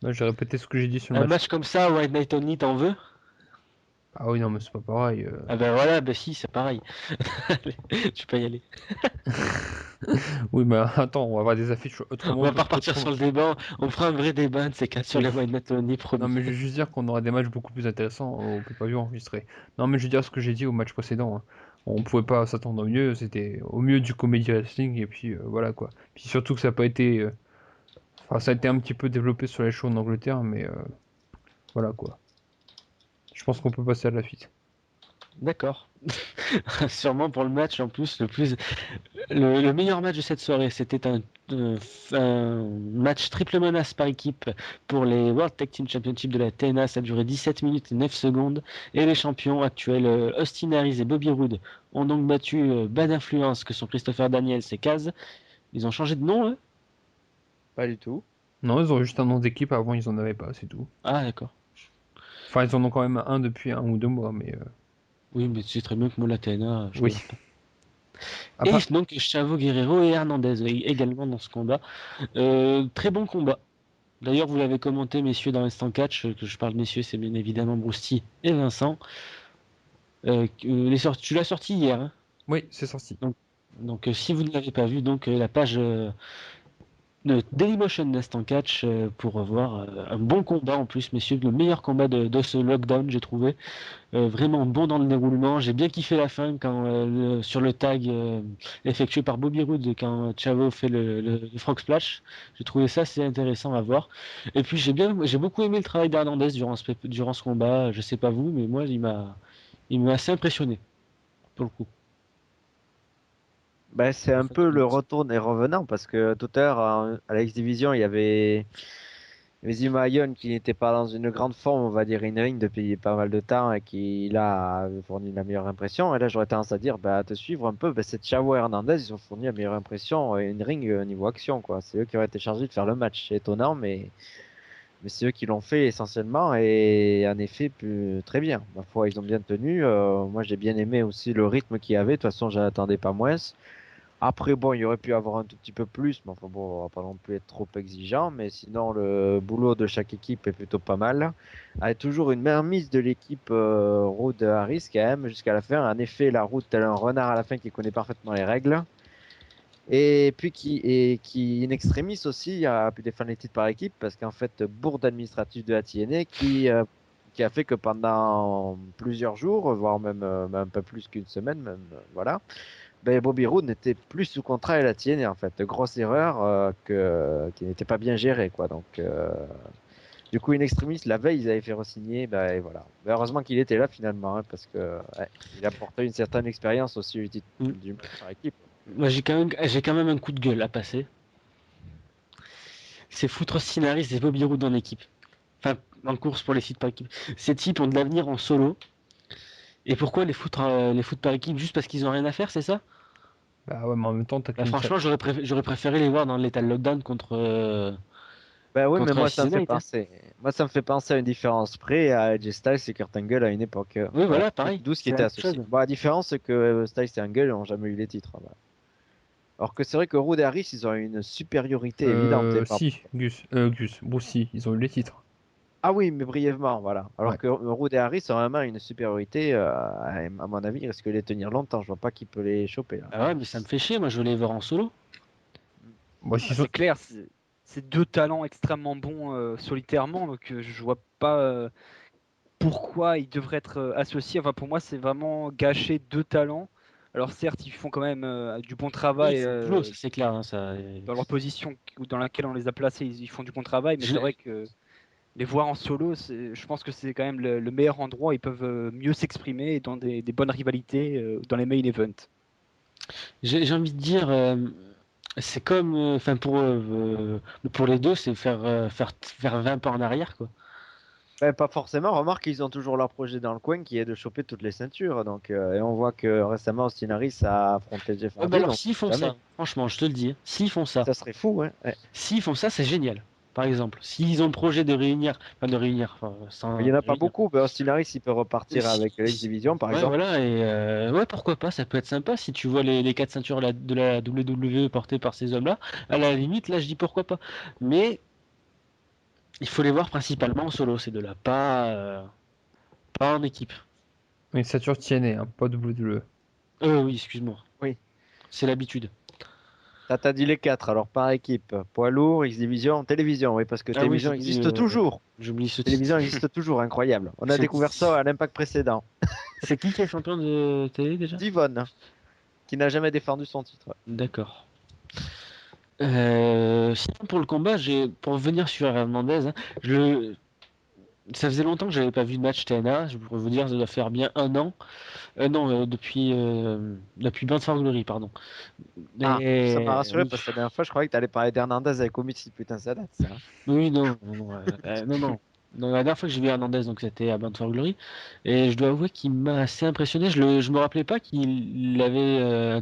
Là, j'ai répété ce que j'ai dit sur le Un match. match comme ça, White Knight Only, t'en veux? Ah oui, non, mais c'est pas pareil. Ah ben voilà, ben si, c'est pareil. Allez, tu peux y aller. Oui, mais attends, on va avoir des affiches On autrement. va pas repartir sur le débat, on fera un vrai débat de ces quatre sur Oui. les White Knight Only, Non, promis. mais je veux juste dire qu'on aura des matchs beaucoup plus intéressants au pay-per-view enregistré. Non, mais je veux dire ce que j'ai dit au match précédent, hein. On pouvait pas s'attendre au mieux, c'était au mieux du comedy wrestling, et puis voilà quoi. Puis surtout que ça n'a pas été. Enfin, ça a été un petit peu développé sur les shows en Angleterre, mais voilà quoi. Je pense qu'on peut passer à la suite. D'accord. Sûrement pour le match en plus le meilleur match de cette soirée, c'était un match triple menace par équipe pour les World Tag Team Championship de la TNA. Ça a duré 17 minutes et 9 secondes. Et les champions actuels, Austin Harris et Bobby Roode, ont donc battu Bad Influence, que sont Christopher Daniels et Kaz. Ils ont changé de nom, eux? Pas du tout. Non, ils ont juste un nom d'équipe, avant ils en avaient pas, c'est tout. Ah, d'accord. Enfin, ils en ont quand même un depuis 1 ou 2 mois, mais Oui, mais tu sais très bien que moi, la TNA, je oui. connais pas. À Et part- donc, Chavo Guerrero et Hernandez également dans ce combat. Très bon combat. D'ailleurs, vous l'avez commenté, messieurs, dans l'instant catch, que je parle messieurs, c'est bien évidemment Brousty et Vincent. Tu l'as sorti hier, hein. Oui, c'est sorti. Donc si vous ne l'avez pas vu, donc la page de Dailymotion d'Instant Catch pour voir un bon combat en plus, messieurs, le meilleur combat de ce lockdown, j'ai trouvé. Vraiment bon dans le déroulement. J'ai bien kiffé la fin quand sur le tag effectué par Bobby Roode quand Chavo fait le Frog Splash. J'ai trouvé ça assez intéressant à voir. Et puis j'ai beaucoup aimé le travail d'Hernandez durant ce combat. Je sais pas vous, mais moi il m'a assez impressionné pour le coup. Ben, c'est un peu le retour des revenants parce que tout à l'heure, à la X-Division, il y avait Zima Ion qui n'était pas dans une grande forme, on va dire, in-ring depuis pas mal de temps et qui, là, a fourni la meilleure impression. Et là, j'aurais tendance à dire, bah, à te suivre un peu, bah, c'est Chavo et Hernandez, ils ont fourni la meilleure impression in-ring niveau action, quoi. C'est eux qui auraient été chargés de faire le match. C'est étonnant, mais c'est eux qui l'ont fait essentiellement et en effet, très bien. Ma foi, ils ont bien tenu. Moi, j'ai bien aimé aussi le rythme qu'il y avait. De toute façon, j'en attendais pas moins. Après, bon, il y aurait pu avoir un tout petit peu plus, mais enfin bon, on va pas non plus être trop exigeant. Mais sinon, le boulot de chaque équipe est plutôt pas mal. Avec toujours une mainmise de l'équipe Roode Harris quand même jusqu'à la fin. En effet, la route tel un renard à la fin qui connaît parfaitement les règles. Et puis qui in extremis aussi a pu défendre les titres par équipe parce qu'en fait, bourde administrative de la TNA qui a fait que pendant plusieurs jours, voire même un peu plus qu'une semaine, même, voilà. Ben, Bobby Roode n'était plus sous contrat et la TNA en fait. Grosse erreur qui n'était pas bien gérée quoi. Donc du coup, in extremis, la veille, ils avaient fait re-signer, ben, et voilà. Ben, heureusement qu'il était là finalement, hein, parce que ouais, il apportait une certaine expérience aussi au titre du match par équipe. Moi j'ai quand même un coup de gueule à passer. C'est foutre Sinaris et Bobby Roode en équipe. Enfin, en course pour les sites par équipe. Ces types ont de l'avenir en solo. Et pourquoi les foutre par équipe juste parce qu'ils ont rien à faire, c'est ça? Bah ouais, mais en même temps, t'as Bah, qu'une franchement, j'aurais préféré les voir dans l'état lockdown contre. Ben oui, mais Contre moi ça me fait United, hein. penser. Moi ça me fait penser à une différence près à AJ Styles et Kurt Angle à une époque. Oui, voilà, pareil. 12 qui C'est était la même associé. chose. Bon, la différence c'est que Styles et Angle n'ont jamais eu les titres. Voilà. Alors que c'est vrai que Roode et Harris ils ont une supériorité évidente. Bon, si, ils ont eu les titres. Ah oui, mais brièvement, voilà. Alors Ouais. que Roode et Harris ont vraiment une supériorité, à mon avis, ils risquent de les tenir longtemps. Je vois pas qui peut les choper là. Ah ouais, mais ça me fait chier, moi je veux les voir en solo. Bon, Ah, c'est clair, c'est deux talents extrêmement bons solitairement, donc je vois pas pourquoi ils devraient être associés. Enfin, pour moi, c'est vraiment gâcher deux talents. Alors certes, ils font quand même du bon Oui, travail il faut le boulot, ça, c'est clair. Hein, dans leur position dans laquelle on les a placés, ils font du bon travail, mais Je- c'est vrai que les voir en solo, je pense que c'est quand même le meilleur endroit où ils peuvent mieux s'exprimer dans des bonnes rivalités dans les main events. J'ai envie de dire, c'est comme, enfin pour les deux, c'est faire 20 pas en arrière, quoi. Ben, pas forcément. Remarque qu'ils ont toujours leur projet dans le coin qui est de choper toutes les ceintures. Donc, et on voit que récemment, Austin Harris a affronté Jeff Ouais, Hardy. bah alors Donc, s'ils font jamais. ça, franchement, je te le dis, hein, s'ils font ça, Ça serait fou, hein. Ouais. s'ils font ça, c'est génial. Par exemple, s'ils ont le projet de réunir, enfin, sans, Il n'y en a je veux pas dire, beaucoup. Ben, Austin Harris, il peut repartir si- avec l'X-Division, par ouais, exemple. voilà, et ouais, pourquoi pas, ça peut être sympa si tu vois les 4 ceintures de la WWE portées par ces hommes-là. À la limite, là, je dis pourquoi pas. Mais Il faut les voir principalement en solo, ces deux-là, pas en équipe. Mais Saturne TNA, hein, pas WWE. Oui, excuse-moi. Oui. C'est l'habitude. T'as dit les 4, alors par équipe. Poids lourd, X-Division, télévision, oui, parce que Ah oui, télévision j'oublie, existe toujours. J'oublie ce Télévision titre. existe toujours, incroyable. On a C'est- découvert ça à l'impact précédent. C'est qui est champion de télé déjà? Divon, qui n'a jamais défendu son titre. D'accord. Sinon pour le combat, pour revenir sur Hernandez, hein, ça faisait longtemps que j'avais pas vu de match TNA. Je pourrais vous dire, ça doit faire bien 1 an. Non, depuis Bound for Glory, pardon. Ah, ça m'a rassuré Oui. parce que la dernière fois, je croyais que t'allais parler d'Hernandez avec Omici. Putain, ça date, ça. Oui, non, non. Non, la dernière fois que j'ai vu Hernandez, donc c'était à Bound for Glory, et je dois avouer qu'il m'a assez impressionné. Je me rappelais pas qu'il avait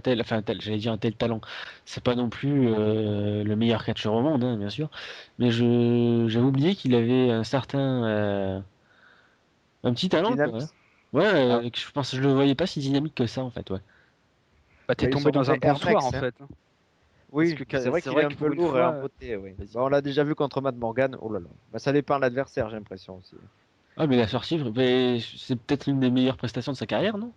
j'allais dire un tel talent. C'est pas non plus le meilleur catcheur au monde, hein, bien sûr, mais j'avais oublié qu'il avait un petit talent, quoi. Dynamique. Ouais, Ah, que je pense que je le voyais pas si dynamique que ça, en fait, ouais. Bah, t'es ils tombé sont dans un nommés bon Air soir en Max, hein. fait. Oui, Parce que c'est vrai c'est qu'il est vrai un que peu pour une lourd et fois, en beauté, oui. Bah, on l'a déjà vu contre Matt Morgan. Oh là là. Bah, ça dépend de l'adversaire, j'ai l'impression aussi. Ah, mais la sortie, mais c'est peut-être l'une des meilleures prestations de sa carrière, non?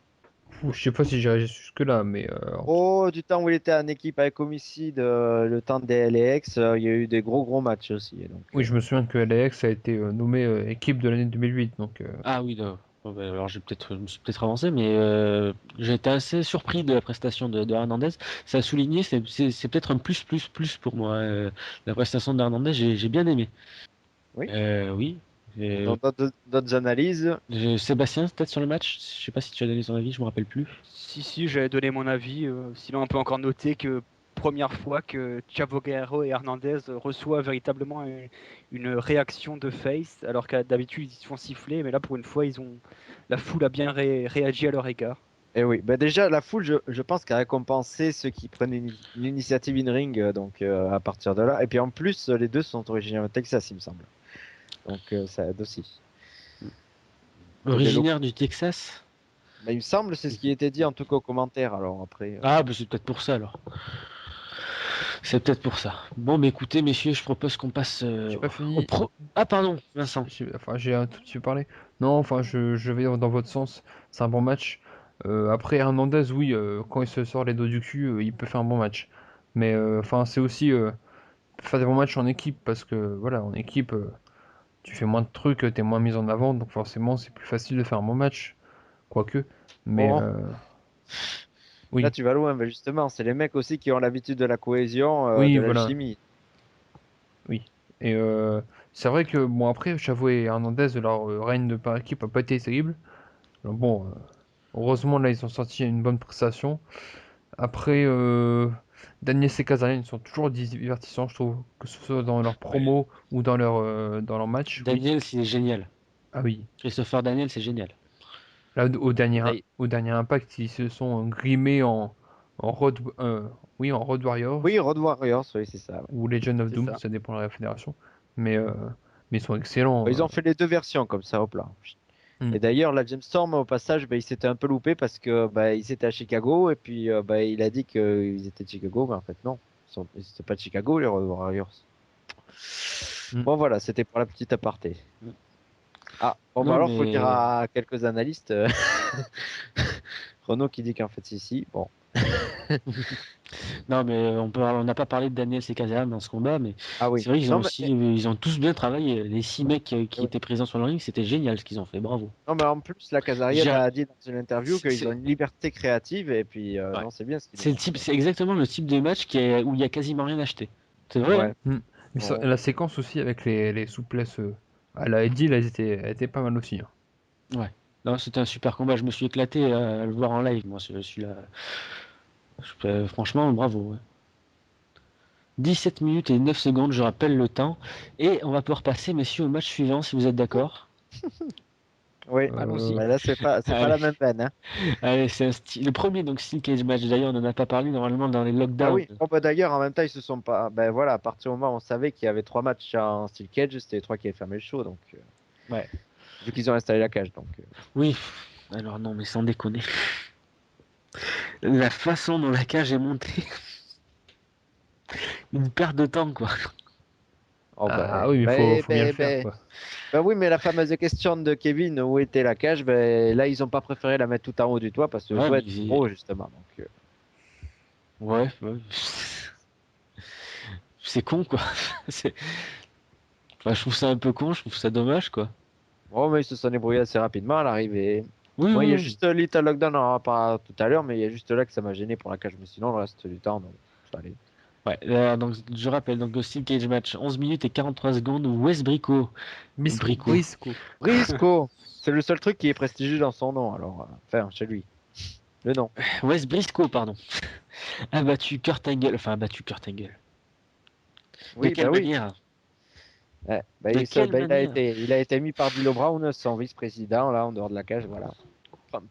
Je sais pas si j'irai jusque-là, mais Oh, du temps où il était en équipe avec Homicide, le temps des LAX, il y a eu des gros matchs aussi. Donc, oui, je me souviens que LAX a été nommé équipe de l'année 2008. Donc, Ah oui, non. Bon, bah, alors je me suis peut-être avancé, mais j'ai été assez surpris de la prestation de Hernandez. Ça a souligné, c'est peut-être un plus pour moi. La prestation de Hernandez, j'ai bien aimé. oui. Oui. Dans d'autres analyses, Sébastien, peut-être sur le match? Je sais pas si tu as donné son avis, je me rappelle plus. si j'avais donné mon avis, sinon on peut encore noter que première fois que Chavo Guerrero et Hernandez reçoivent véritablement une réaction de face, alors qu'à d'habitude ils se font siffler, mais là pour une fois la foule a bien réagi à leur égard. eh oui, bah déjà la foule, je pense qu'elle a récompensé ceux qui prennent l'initiative in-ring, donc à partir de là. Et puis en plus, les deux sont originaires de Texas, il me semble. Donc ça aide aussi. Originaire du Texas? Bah, il me semble, c'est ce qui était dit en tout cas aux commentaires. Alors après, Ah, bah, c'est peut-être pour ça alors. C'est peut-être pour ça. Bon, mais écoutez, messieurs, je propose qu'on passe j'ai pas au fini. pro. Ah, pardon, Vincent. Enfin, j'ai un tout petit peu parlé. Non, enfin, je vais dans votre sens. C'est un bon match. Après, Hernandez, oui, quand il se sort les dos du cul, il peut faire un bon match. Mais enfin, c'est aussi faire des bons matchs en équipe parce que voilà, en équipe, tu fais moins de trucs, t'es moins mis en avant, donc forcément, c'est plus facile de faire un bon match. Quoique. Mais bon, là oui, tu vas loin. Mais justement, c'est les mecs aussi qui ont l'habitude de la cohésion, oui, de voilà, l'alchimie. oui. Et c'est vrai que bon après, Chavo et Hernandez, leur règne de par équipe a pas été terrible. Alors, bon, heureusement là, ils ont sorti une bonne prestation. Après, Daniel et Kazarian sont toujours divertissants, je trouve, que ce soit dans leur promo ou dans leur match. Oui. Daniel, c'est génial. Ah oui. Christopher Daniel, c'est génial. Là, D'ailleurs- au dernier Impact, ils se sont grimés en Road, en Road Warriors Oui, Road Warriors, oui, c'est ça. ou Legend of C'est Doom, ça. ça dépend de la fédération. Mais, euh, mais ils sont excellents. Bah, ils ont fait les deux versions comme ça, hop là. Hmm. Et d'ailleurs, la James Storm, au passage, bah, il s'était un peu loupé parce que bah, ils étaient à Chicago et puis bah, il a dit qu'ils étaient de Chicago, mais en fait non, ils n'étaient pas de Chicago, les Road Warriors. Mm. Bon voilà, c'était pour la petite aparté. Mm. Ah, bon Non, bah alors faut mais- dire à quelques analystes, Renaud qui dit qu'en fait c'est ici, bon. Non, mais on n'a pas parlé de Daniel Sekazan dans ce combat, mais Ah oui. c'est vrai qu'ils Non, ont mais, aussi, ils ont tous bien travaillé. Les 6 mecs qui oui. étaient présents sur le ring, c'était génial ce qu'ils ont fait, bravo. non, mais en plus, la Kazarian J'ai- a dit dans une interview C'est- qu'ils ont une liberté créative et puis Ouais. non, c'est bien ce qu'ils C'est ont le type, c'est exactement le type de match où il y a quasiment rien acheté. C'est vrai. Ouais. hein. Mais Bon. la séquence aussi avec les souplesses à la Eddie, là, elle était pas mal aussi. Hein. Non, c'était un super combat. Je me suis éclaté à le voir en live. Moi, je suis là. Franchement, bravo. Ouais. 17 minutes et 9 secondes, je rappelle le temps. Et on va pouvoir passer, messieurs, au match suivant, si vous êtes d'accord. Oui, Allons-y. bah là c'est pas Allez. la même peine. Hein. Allez, c'est le premier, donc Steel Cage Match. D'ailleurs, on n'en a pas parlé normalement dans les Ah lockdowns. oui, bon, bah, d'ailleurs en même temps ils se sont pas. Ben voilà, à partir du moment où on savait qu'il y avait 3 matchs en Steel Cage, c'était les 3 qui avaient fermé le show, donc. Ouais. Vu qu'ils ont installé la cage, donc. Oui, alors non, mais sans déconner. La façon dont la cage est montée. Une perte de temps, quoi. Oh, Ah oui, mais faut bien le faire, quoi. ben oui, mais la fameuse question de Kevin, où était la cage, ben là, ils ont pas préféré la mettre tout en haut du toit parce que le Ouais, toit mais est trop gros, justement. Donc, ouais, c'est con quoi. C'est- Enfin, je trouve ça un peu con, je trouve ça dommage quoi. oh, mais ils se sont débrouillés assez rapidement à l'arrivée. Oui, Moi, il y a oui, juste Little Lockdown, on en reparlera tout à l'heure, mais il y a juste là que ça m'a gêné pour la cage. Mais sinon, le reste du temps, non, ça allait. ouais. Donc je rappelle donc le Steel Cage match 11 minutes et 43 secondes. Wes Brico. Briscoe, c'est le seul truc qui est prestigieux dans son nom, alors, enfin, chez lui. Le nom. Wes Briscoe, pardon. A battu Kurt Angle, enfin a battu Kurt Angle. De Oui, quelle bah oui. manière? Ouais, bah, De quelle manière? il a été mis par D'Lo Brown, son vice-président, là, en dehors de la cage, voilà.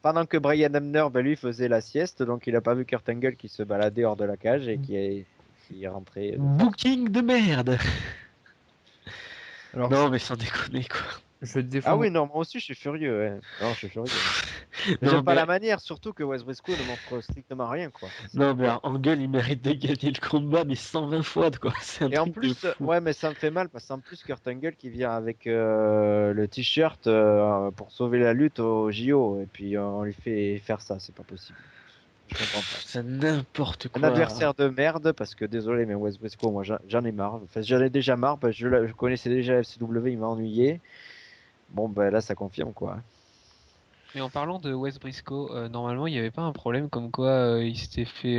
Pendant que Brian Hebner, bah, lui, faisait la sieste, donc il a pas vu Kurt Angle qui se baladait hors de la cage et qui est rentré de force. Booking de merde. Alors, Non mais sans déconner quoi. je vais te Ah défendre. oui, non, moi aussi, je suis furieux. Ouais. Non, je suis furieux. Mais Non j'aime pas mais, la manière, surtout que Wes Briscoe ne montre strictement rien, quoi. non mais Angle il mérite de gagner le combat mais 120 fois quoi. C'est un Et en truc de plus, fou. ouais, mais ça me fait mal parce qu'en plus, Kurt Angle qui vient avec le t-shirt pour sauver la lutte au JO, et puis on lui fait faire ça, c'est pas possible. Je comprends pas. C'est n'importe Un quoi. adversaire de merde, parce que désolé, mais Wes Briscoe, moi j'en ai marre. Enfin, j'en ai déjà marre, parce que je connaissais déjà la FCW, il m'a ennuyé. Bon, ben là, ça confirme, quoi. Mais en parlant de Wes Briscoe, normalement il n'y avait pas un problème comme quoi il s'était fait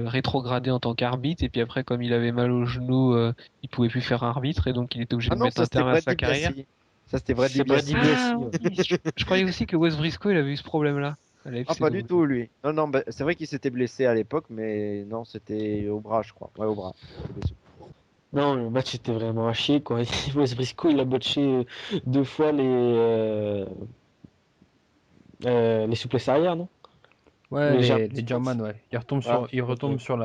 rétrograder en tant qu'arbitre et puis après comme il avait mal au genou, il pouvait plus faire arbitre et donc il était obligé Ah de non, mettre ça un c'était terme à Brad sa carrière. DiBiase. Ça c'était Brad C'est Brad DiBiase. DiBiase. Ah oui, je croyais aussi que Wes Briscoe il avait eu ce problème-là à la Ah, pas du FCW. tout, lui. Non, non, bah, c'est vrai qu'il s'était blessé à l'époque, mais non, c'était au bras, je crois. Ouais, au bras. Il s'était blessé. Non, le match était vraiment à chier quoi. Wes Briscoe il a botché 2 fois les souplesses arrière, non? Ou Ouais, les German les suplex. German, ouais. Ah, Il ok. retombe sur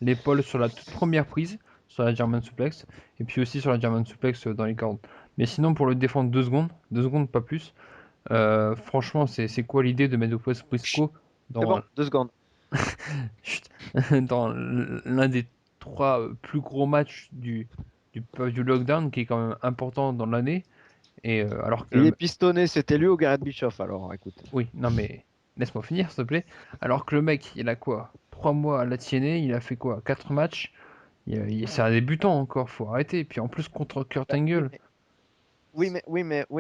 l'épaule sur la toute première prise, sur la German suplex, et puis aussi sur la German suplex dans les 40. Mais sinon, pour le défendre 2 secondes, pas plus, franchement, c'est quoi l'idée de mettre Wes Briscoe C'est dans, bon, 2 secondes. chut, dans l'un des 3 plus gros matchs du lockdown, qui est quand même important dans l'année, et alors que Il est pistonné, c'était lui ou Garrett Bischoff, alors écoute. Oui, non mais laisse-moi finir, s'il te plaît. Alors que le mec, il a quoi? 3 mois à la tienner, il a fait quoi? 4 matchs? C'est un débutant encore, faut arrêter. Puis en plus contre Kurt Bah, oui, Angle.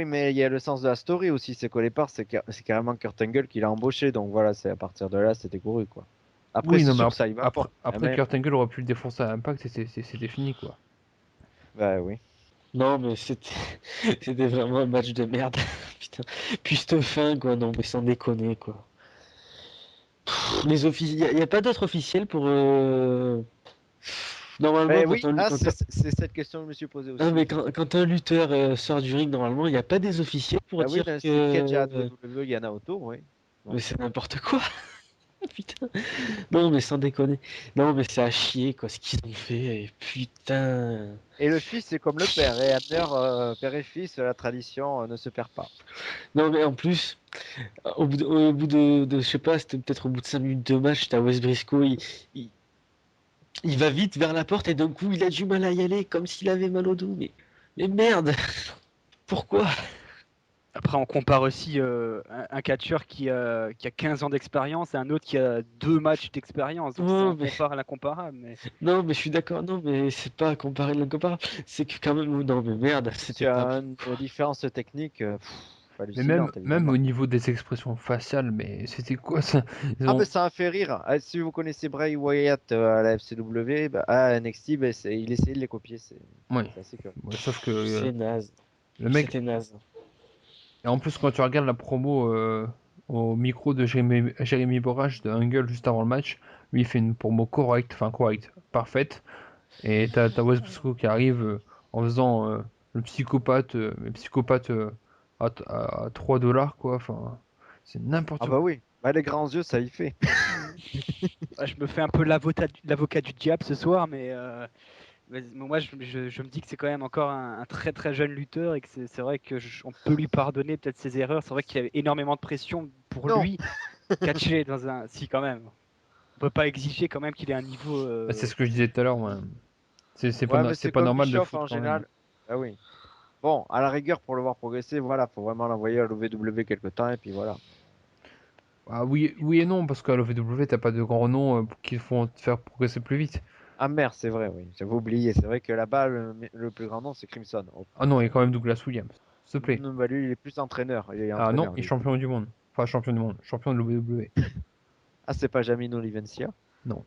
mais il y a le sens de la story aussi, c'est qu'au départ, c'est carrément Kurt Angle qui l'a embauché, donc voilà, c'est à partir de là, c'était couru, quoi. Après, Oui, c'est non mais sûr que ça y va après, pas. après Mais, Kurt Angle aurait pu le défoncer à Impact et c'était fini quoi. bah oui. Non, mais c'était vraiment un match de merde. Putain. Puis cette fin, quoi. Non, mais sans déconner, quoi. Les officiels, il n'y a pas d'autres officiels pour. Normalement, Bah quand oui, un, ah, quand un- c'est cette question que je me suis posée ah, aussi. mais quand un lutteur sort du ring, normalement, il n'y a pas des officiels pour Bah oui, dire dans le Steel Cage à que. WWE, il y en a autour, oui. Mais c'est n'importe quoi. Putain. Non, mais sans déconner. Non, mais c'est à chier, quoi, ce qu'ils ont fait. Et putain. Et le fils, c'est comme le père. Et Abner, père et fils, la tradition ne se perd pas. Non, mais en plus, je sais pas, c'était peut-être au bout de 5 minutes de match, t'as Wes Briscoe, il, il va vite vers la porte et d'un coup il a du mal à y aller comme s'il avait mal au dos. Mais merde, pourquoi? Après, on compare aussi un catcheur qui a 15 ans d'expérience et un autre qui a 2 matchs d'expérience. Donc, Oh, on mais, compare à l'incomparable. Mais non, mais je suis d'accord, non, mais c'est pas comparer l'incomparable. C'est que quand même, non, mais merde, Tu c'était pas. as une différence technique Mais hallucinante, même évidemment. au niveau des expressions faciales, mais c'était quoi ça? Ils Ah, ont- ben ça a fait rire. Ah, si vous connaissez Bray Wyatt à la FCW, bah, à NXT, bah, il essayait de les copier. Ouais. C'est assez curieux. Ouais, sauf que C'est naze. le mec, C'était naze. et en plus quand tu regardes la promo au micro de Jérémy Borage de Angle juste avant le match, lui il fait une promo correcte, parfaite. Et t'as Wes Briscoe qui arrive en faisant le psychopathe à 3 dollars, quoi. Enfin, c'est n'importe Ah quoi. bah oui, bah, les grands yeux, ça y fait. je me fais un peu l'avocat du diable ce soir. Mais moi, je me dis que c'est quand même encore un très très jeune lutteur et que c'est vrai que on peut lui pardonner peut-être ses erreurs. C'est vrai qu'il y avait énormément de pression pour Non. lui catcher dans un. Si, quand même. On peut pas exiger quand même qu'il ait un niveau. Bah, c'est ce que je disais tout à l'heure, moi. C'est Ouais, pas, mais c'est c'est pas comme normal de Bischoff foutre en quand même. général. Ah oui. Bon, à la rigueur, pour le voir progresser, voilà, faut vraiment l'envoyer à l'OVW quelque temps et puis voilà. Ah oui, oui et non, parce qu'à l'OVW, t'as pas de grands noms qui font te faire progresser plus vite. Ah merde, c'est vrai, oui. J'avais oublié. C'est vrai que là-bas, le plus grand nom, c'est Crimson. Oh. Ah non, il y a quand même Douglas Williams. S'il te plaît. Bah, lui, il est plus entraîneur. Il est Ah non, entraîneur, il est lui. champion du monde. Enfin, champion du monde. Champion de l'OVW. Ah, c'est pas Jamino Olivencia? Non.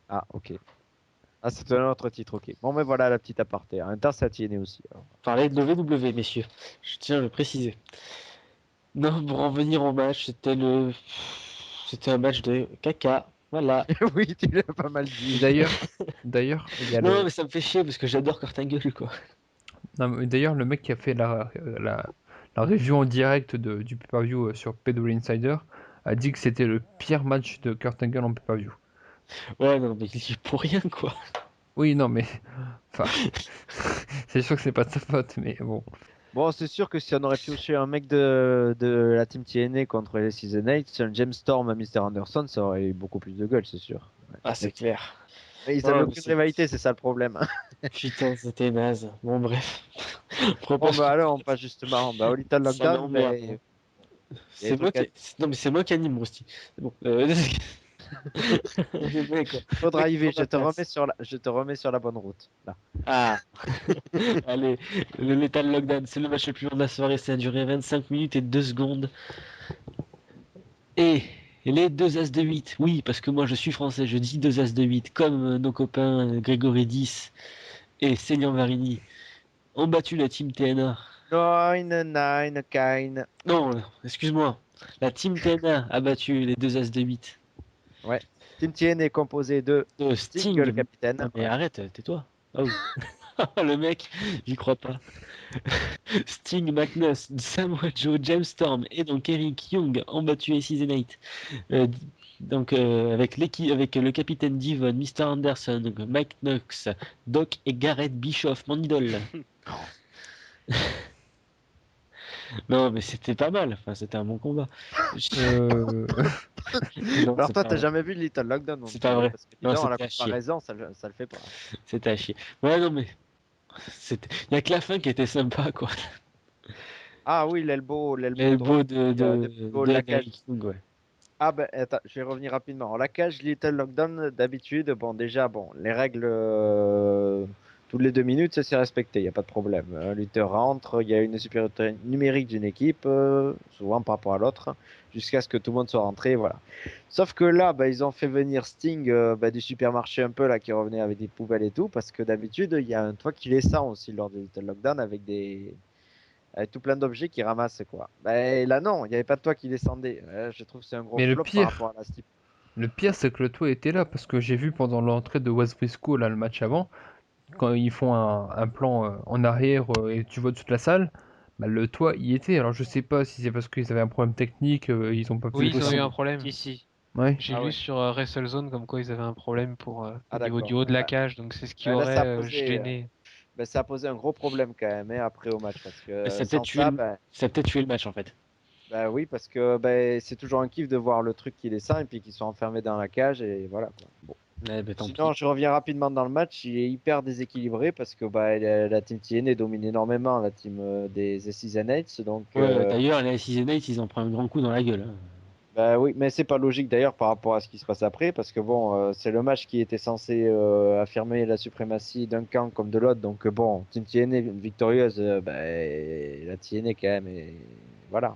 Ah, ok. Ah, c'est un autre titre, ok. Bon, mais voilà la petite aparté. En même temps, ça tiennet aussi. Alors. Parler de l'OVW, messieurs. Je tiens à le préciser. Non, pour en venir au match, c'était un match de caca. Voilà. Oui, tu l'as pas mal dit. D'ailleurs, il y a Non, mais ça me fait chier parce que j'adore Kurt Angle, quoi. non, mais d'ailleurs, le mec qui a fait la review en direct du pay-per-view sur PW Insider a dit que c'était le pire match de Kurt Angle en pay-per-view. Ouais, non, mais il y est pour rien, quoi. Oui, non, mais enfin, c'est sûr que c'est pas de sa faute, mais bon. Bon, c'est sûr que si on aurait pioché un mec de la team TNA contre les Season 8, un James Storm à Mr. Anderson, ça aurait eu beaucoup plus de gueule, c'est sûr. Ah, c'est clair. Mais ils Ouais, avaient mais aucune c'est- rivalité, c'est ça le problème. Putain, c'était naze. Bon, bref. Bon, bah alors, on passe justement bah, au Little Ça Lockdown. m'emmerde, Mais... hein. il y a C'est des moi trucs qui... Non, mais c'est moi qui anime, Rusty. C'est bon. Le mec, quoi. Faudra Mec, y aller, prends ta place. je te remets sur la bonne route. Là. Ah. Allez, le Lethal Lockdown, c'est le match le plus long de la soirée. Ça a duré 25 minutes et 2 secondes. Et les deux As de 8, oui, parce que moi je suis français, je dis deux As de 8, comme nos copains Grégory 10 et Célian Varini ont battu la team TNA. Nine, kind. Non, excuse-moi. La team TNA a battu les deux As de 8. Ouais. Team TN est composé de Sting, le Sting. capitaine. Non, mais Ouais. arrête, tais-toi. Ah oui. Le mec, j'y crois pas. Sting, McNuss, Samoa Joe, James Storm et donc Eric Young ont battu Aces and Eight. Donc avec l'équipe, avec le capitaine Devon, Mr. Anderson, donc Mike Knox, Doc et Garrett Bischoff, mon idole. Non, mais c'était pas mal. Enfin, c'était un bon combat. Non, Alors c'est toi, pas t'as vrai. jamais vu le Little Lockdown? C'est pas vrai. Parce que Non, disons, à la c'était à chier. comparaison, ça le fait pas. C'était à chier. Ouais, non, mais il y a que la fin qui était sympa, quoi. Ah oui, l'elbow L'elbow drop de de la cage. Eric Young, ouais. Ah ben attends, je vais revenir rapidement. Alors, la cage Little Lockdown, d'habitude, bon déjà, bon, les règles toutes les 2 minutes, ça c'est respecté, il n'y a pas de problème. Un lutteur rentre, il y a une supériorité numérique d'une équipe, souvent par rapport à l'autre, jusqu'à ce que tout le monde soit rentré, voilà. Sauf que là, bah, ils ont fait venir Sting bah, du supermarché un peu là, qui revenait avec des poubelles et tout, parce que d'habitude, il y a un toit qui descend aussi lors de Little Lockdown avec tout plein d'objets qui ramassent quoi. Bah, là non, il n'y avait pas de toit qui descendait. Je trouve que c'est un gros Mais le flop par pire, rapport à la Stip. le pire, c'est que le toit était là parce que j'ai vu pendant l'entrée de West Briscoe, là, le match avant, quand ils font un plan en arrière et tu vois toute la salle, bah, le toit y était. Alors je sais pas si c'est parce qu'ils avaient un problème technique, ils ont pas pu. Oui, ils ont eu possible. un problème. Si. Ouais. J'ai Ah lu ouais. sur WrestleZone comme quoi ils avaient un problème pour Ah, au niveau d'accord. du haut de la Ouais. cage, donc c'est ce qui Ouais, là, aurait ça a posé, gêné. bah, ça a posé un gros problème quand même hein, après au match parce que Ça a sans peut-être tué, ça, bah, ça a peut-être tué le match, en fait. bah oui, parce que bah, c'est toujours un kiff de voir le truc qui descend et puis qu'ils sont enfermés dans la cage et voilà. Quoi. Bon. Ouais, bah, tant Sinon, pis. je reviens rapidement dans le match. Il est hyper déséquilibré parce que bah, la team TNA domine énormément la team des Season 8. Donc, Ouais, d'ailleurs, les Season 8, ils en prennent un grand coup dans la gueule. Hein. bah oui, mais c'est pas logique d'ailleurs par rapport à ce qui se passe après parce que bon, c'est le match qui était censé affirmer la suprématie d'un camp comme de l'autre. Donc, bon, team TNA victorieuse, bah, la TNA quand même, voilà,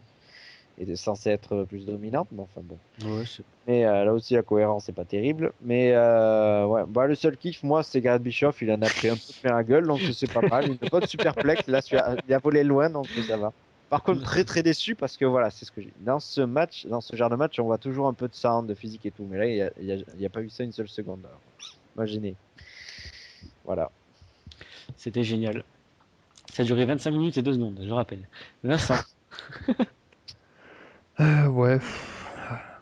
est censée être plus dominante. Mais enfin bon. Ouais, Mais là aussi, la cohérence n'est pas terrible. Mais ouais, bah, le seul kiff, moi, c'est Gareth Bischoff. Il en a pris un peu plein la gueule, donc c'est pas mal. Une bonne superplex. Là, il a volé loin, donc ça va. Par contre, très très déçu parce que voilà, c'est ce que j'ai. Dans ce match, dans ce genre de match, on voit toujours un peu de sound, de physique et tout. Mais là, il y a pas eu ça une seule seconde. Alors, imaginez. Voilà. C'était génial. Ça a duré 25 minutes et 2 secondes, je rappelle. Vincent. Ouais.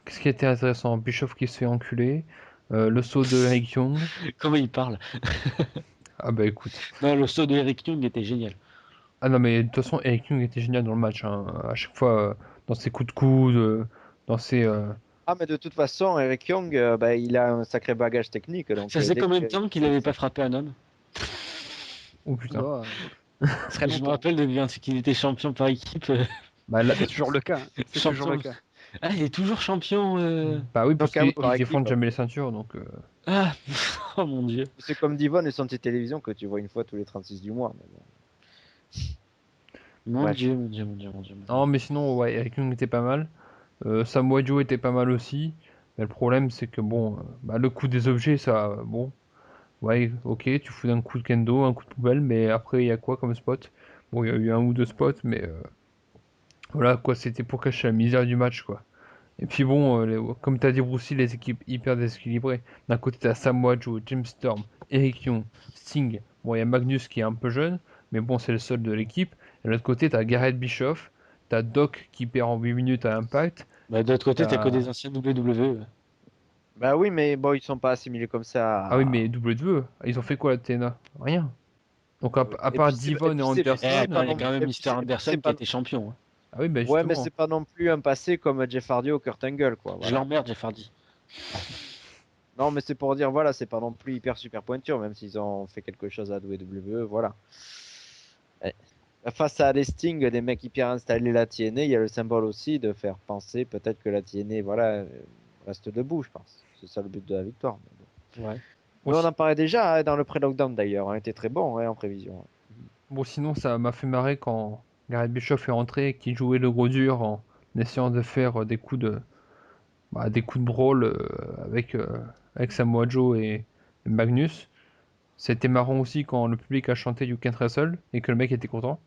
Qu'est-ce qui était intéressant? Bischoff qui se fait enculer, le saut de Eric Young. Comment il parle? Ah bah écoute. Non, le saut de Eric Young était génial. Ah non mais de toute façon Eric Young était génial dans le match. Hein. À chaque fois, dans ses coups de coude, dans ses. Ah, mais de toute façon, Eric Young, bah, il a un sacré bagage technique. Donc, Ça faisait dès combien de que- temps qu'il n'avait pas frappé un homme? Oh putain. Bah, très Je me longtemps. rappelle depuis qu'il était champion par équipe. Bah, là, C'est toujours le cas. C'est toujours le Champion. cas. Ah, il est toujours champion. bah oui, parce Knockout qu'ils par défendent équipe. jamais les ceintures, donc. Ah, oh mon dieu. C'est comme Divon et son petite télévision que tu vois une fois tous les 36 du mois. Mais bon. Mon Bref. dieu, mon dieu, mon dieu, mon dieu. mon dieu. Non, mais sinon, ouais, Eric Young était pas mal. Samoa Joe était pas mal aussi. Mais le problème, c'est que bon, bah, le coup des objets, ça, bon, ouais, ok, tu fous un coup de kendo, un coup de poubelle, mais après, il y a quoi comme spot? Bon, il y a eu un ou deux spots, mais voilà, quoi, c'était pour cacher la misère du match, quoi. Et puis bon, comme t'as dit, Bruce Lee, les équipes hyper déséquilibrées. D'un côté, t'as Samoa Joe, Jim Storm, Eric Young, Sting. Bon, il y a Magnus qui est un peu jeune, mais bon, c'est le seul de l'équipe. Et de l'autre côté, t'as Garrett Bischoff, t'as Doc qui perd en 8 minutes à Impact. Bah, de l'autre côté, t'as que T'as- des anciens WWE. Bah oui, mais bon, ils sont pas assimilés comme Ah oui, ça. mais WWE, ils ont fait quoi la TNA? Rien. Donc à Et part puis Devon et Eh, Anderson, pas il y a non, quand même et puis Mr. Anderson c'est qui a pas. été champion. Hein. ah oui, bah Ouais, mais justement. c'est pas non plus un passé comme Jeff Hardy ou Kurt Angle, quoi. Je Voilà. l'emmerde, Jeff Hardy. Non, mais c'est pour dire, voilà, c'est pas non plus hyper super pointure, même s'ils ont fait quelque chose à WWE, voilà. Eh, face à des Sting, des mecs hyper installés la TNA, il y a le symbole aussi de faire penser peut-être que la TNA, voilà, reste debout, je pense. C'est ça le but de la victoire. Mais bon. Ouais. Mais on en parlait déjà hein, dans le pré-lockdown d'ailleurs, on était très bon hein, en prévision. Bon, sinon, ça m'a fait marrer quand Garrett Bischoff est rentré et qu'il jouait le gros dur en essayant de faire des coups de brawl avec Samoa Joe et Magnus. C'était marrant aussi quand le public a chanté You Can't Wrestle et que le mec était content.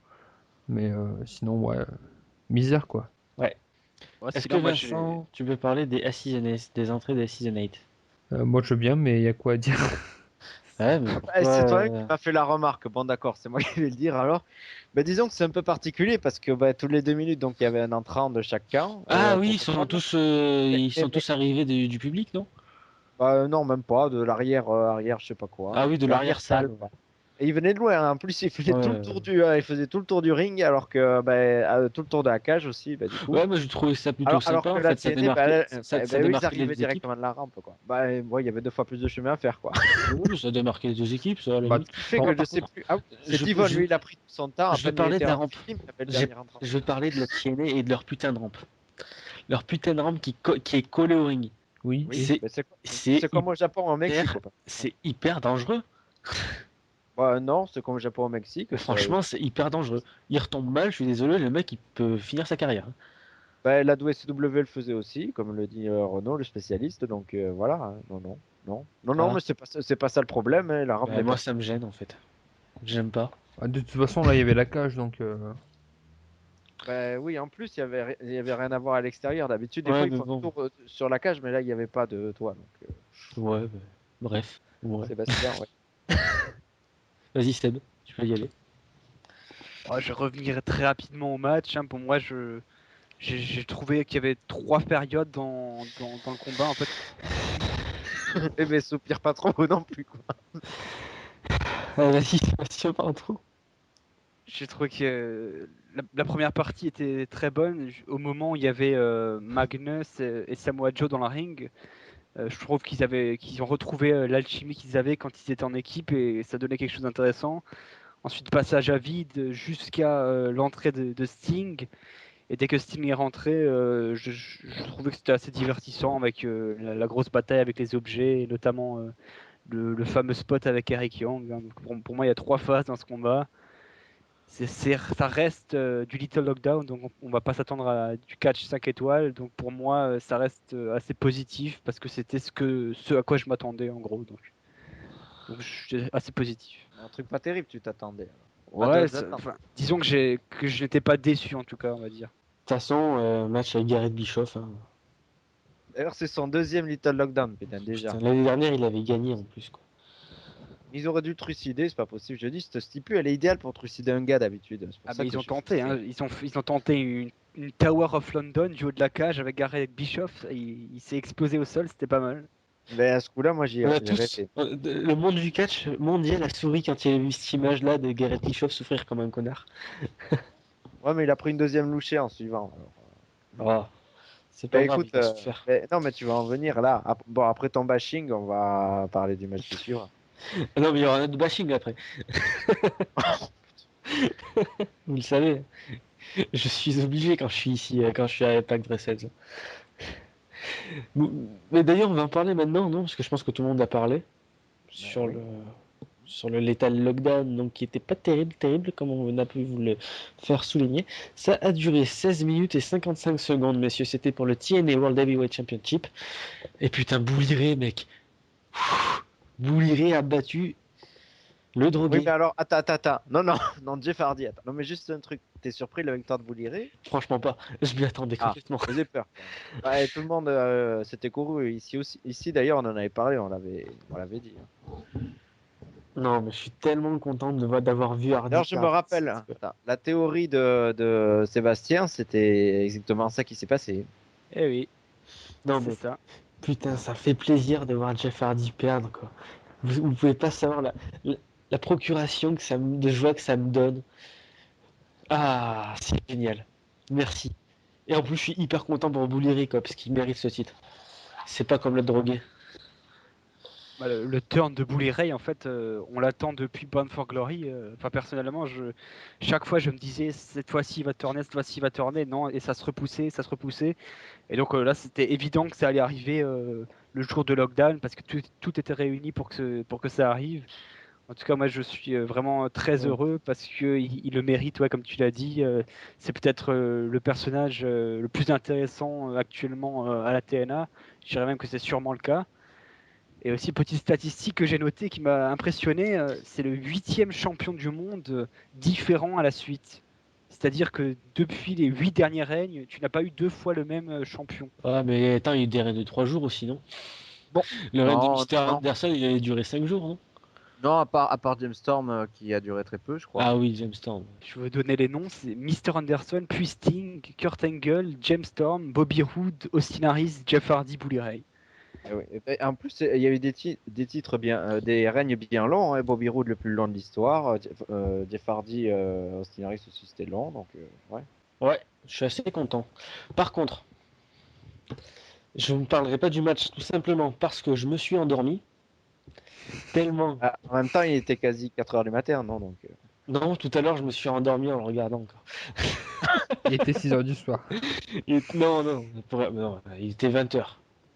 Mais sinon, ouais, misère quoi. Ouais, Est-ce que sinon, moi, j'ai- Vincent, tu peux parler des entrées des Season 8? Moi je veux bien, mais il y a quoi à dire? Ouais, mais Ouais, pourquoi, c'est toi qui m'as fait la remarque, bon d'accord, c'est moi qui vais le dire alors. Bah, disons que c'est un peu particulier parce que bah, toutes les 2 minutes, donc il y avait un entrant de chaque camp. Ah oui, pour ils sont défendre. tous, Mais- ils sont mais- tous arrivés du public, non? Bah, non, même pas, de l'arrière, arrière, je sais pas quoi. Ah oui, de l'arrière-salle. Ouais. Et il venait de loin, hein. En plus il faisait tout le Ouais. tour il faisait tout le tour du ring, alors que bah, tout le tour de la cage aussi, bah, du coup. Ouais, mais je trouvais ça plutôt Alors sympa, que en la fait, ça TNA, démarquait, bah, ça eux, ils démarquait les arrivaient deux équipes. directement de la rampe, quoi. Bah, moi, il y avait 2 fois plus de chemin à faire, quoi. Oui, ça démarquait les deux équipes, ça, à la Bah, limite. Ce qui fait Bon, que je par sais contre, plus. Ah, c'est je- Devon, je- lui, il a pris tout son temps. je vais parler de la rampe. Il avait le J'ai- dernier entrant. Je vais parler de la TNA et de leur putain de rampe. Leur putain de rampe qui est collée au ring. Oui. Oui, c'est- bah, c'est c'est comme au Japon, au Mexique. quoi. C'est hyper dangereux. Bah, non, c'est comme au Japon, au Mexique. ça- Franchement, c'est hyper dangereux. Il retombe mal, je suis désolé, le mec, il peut finir sa carrière. Bah, la WCW le faisait aussi, comme le dit Renaud, le spécialiste. Donc voilà, hein. Non, Ah. mais c'est pas ça le problème. Hein. La rampe Ouais, n'est moi, pas. ça me gêne, en fait. J'aime pas. Ah, de toute façon, là il y avait la cage donc. Bah, oui, en plus, il y avait rien à voir à l'extérieur. D'habitude, des Ouais, fois, ils mais font bon. le tour sur la cage, mais là, il n'y avait pas de toit. Donc, Ouais, bah, bref. Ouais. Sébastien, ouais. Vas-y, Seb, tu peux y aller. je vais revenir très rapidement au match. Hein. Pour moi, j'ai trouvé qu'il y avait 3 périodes dans le combat. En fait, Eh ben, soupire pas trop non plus, quoi. Vas-y, Sébastien, pardon. j'ai trouvé que la première partie était très bonne. Au moment où il y avait Magnus et Samoa Joe dans la ring, je trouve qu'ils ont retrouvé l'alchimie qu'ils avaient quand ils étaient en équipe et ça donnait quelque chose d'intéressant. Ensuite, passage à vide jusqu'à l'entrée de Sting. Et dès que Sting est rentré, je trouvais que c'était assez divertissant avec la grosse bataille avec les objets, et notamment le fameux spot avec Eric Young. Hein. Donc, pour moi, il y a 3 phases dans ce combat. Ça reste du Little Lockdown, donc on va pas s'attendre à du catch 5 étoiles. Donc pour moi, ça reste assez positif parce que c'était ce à quoi je m'attendais en gros. Donc je suis assez positif. Un truc pas terrible, tu t'attendais. Ouais, d'autres attentes. disons que je n'étais pas déçu en tout cas, on va dire. De toute façon, match avec Garrett Bischoff. Hein. D'ailleurs, c'est son deuxième Little Lockdown, putain, déjà. Putain, l'année dernière, il avait gagné en plus. Quoi. Ils auraient dû le trucider, c'est pas possible. Je dis, cette stipule, elle est idéale pour trucider un gars d'habitude. C'est pour Ah ça mais que ils ont je suis tenté, hein, frustré. ils ont tenté une Tower of London du haut de la cage avec Gareth Bischoff. Il s'est explosé au sol, c'était pas mal. Mais à ce coup-là, moi, On a j'ai tous, arrêté. le monde du catch mondial a souri quand il a vu cette image-là de Garrett Bischoff souffrir comme un connard. Ouais, mais il a pris une deuxième louchée en suivant. Alors. Oh, c'est pas Bah, grave, écoute, il va se faire. non, mais tu vas en venir là. Bon, après ton bashing, on va parler du match qui suivra. Ah non, mais il y aura un autre bashing après. Vous le savez. Je suis obligé quand je suis ici, quand je suis à Impact Wrestling. Mais d'ailleurs, on va en parler maintenant, non? Parce que je pense que tout le monde a parlé sur oui. sur le Lethal Lockdown, donc qui était pas terrible, comme on a pu vous le faire souligner. Ça a duré 16 minutes et 55 secondes, messieurs. C'était pour le TNA World Heavyweight Championship. Et putain, Bully Ray, mec. Bully Ray a battu le Oui, drogué. mais alors, attends. Non, non, non, Jeff Hardy, attends. Non, mais juste un truc. T'es surpris de la victoire de Bully Ray? Franchement pas. Je m'y attendais Ah, complètement. ça faisait peur. Ouais, tout le monde s'était couru ici aussi. Ici d'ailleurs, on en avait parlé, on l'avait dit. Non, mais je suis tellement content d'avoir vu Hardy. D'ailleurs, je me rappelle, attends, la théorie de Sébastien, c'était exactement ça qui s'est passé. Eh oui, Non, c'est mais ça. putain, ça fait plaisir de voir Jeff Hardy perdre, quoi. Vous pouvez pas savoir la procuration de joie que ça me donne. Ah, c'est génial. Merci. Et en plus, je suis hyper content pour Bully Ray, quoi, parce qu'il mérite ce titre. C'est pas comme le drogué. Bah, le turn de Bully Ray, en fait, on l'attend depuis Bound for Glory. Enfin, personnellement, chaque fois, je me disais, cette fois-ci, il va tourner, cette fois-ci, il va tourner. Non, et ça se repoussait, ça se repoussait. Et donc là, c'était évident que ça allait arriver le jour de lockdown, parce que tout était réuni pour que ça arrive. En tout cas, moi, je suis vraiment très Ouais. heureux parce qu'il le mérite, ouais, comme tu l'as dit. C'est peut-être le personnage le plus intéressant actuellement à la TNA. Je dirais même que c'est sûrement le cas. Et aussi, petite statistique que j'ai notée qui m'a impressionné, c'est le 8e champion du monde différent à la suite. C'est-à-dire que depuis les 8 derniers règnes, tu n'as pas eu 2 fois le même champion. Ah, mais attends, il y a eu des règnes de 3 jours aussi, non? Bon. Le règne de Non, Mister non. Anderson, il a duré 5 jours, non? Non, à part James Storm qui a duré très peu, je crois. Ah oui, James Storm. Je veux donner les noms, c'est Mr. Anderson, puis Sting, Kurt Angle, James Storm, Bobby Roode, Austin Harris, Jeff Hardy, Bully Ray. Oui. Et ben, en plus, il y a eu des titres bien, des règnes bien longs. Hein. Bobby Roode le plus long de l'histoire. Jeff Hardy, Austin Harris aussi, c'était long. Donc, ouais. Ouais, je suis assez content. Par contre, je ne parlerai pas du match tout simplement parce que je me suis endormi. Tellement. Ah, en même temps, il était quasi 4 heures du matin, non? Donc, Non, tout à l'heure, je me suis endormi en le regardant encore. Il était 6h du soir. Non, non, il était 20h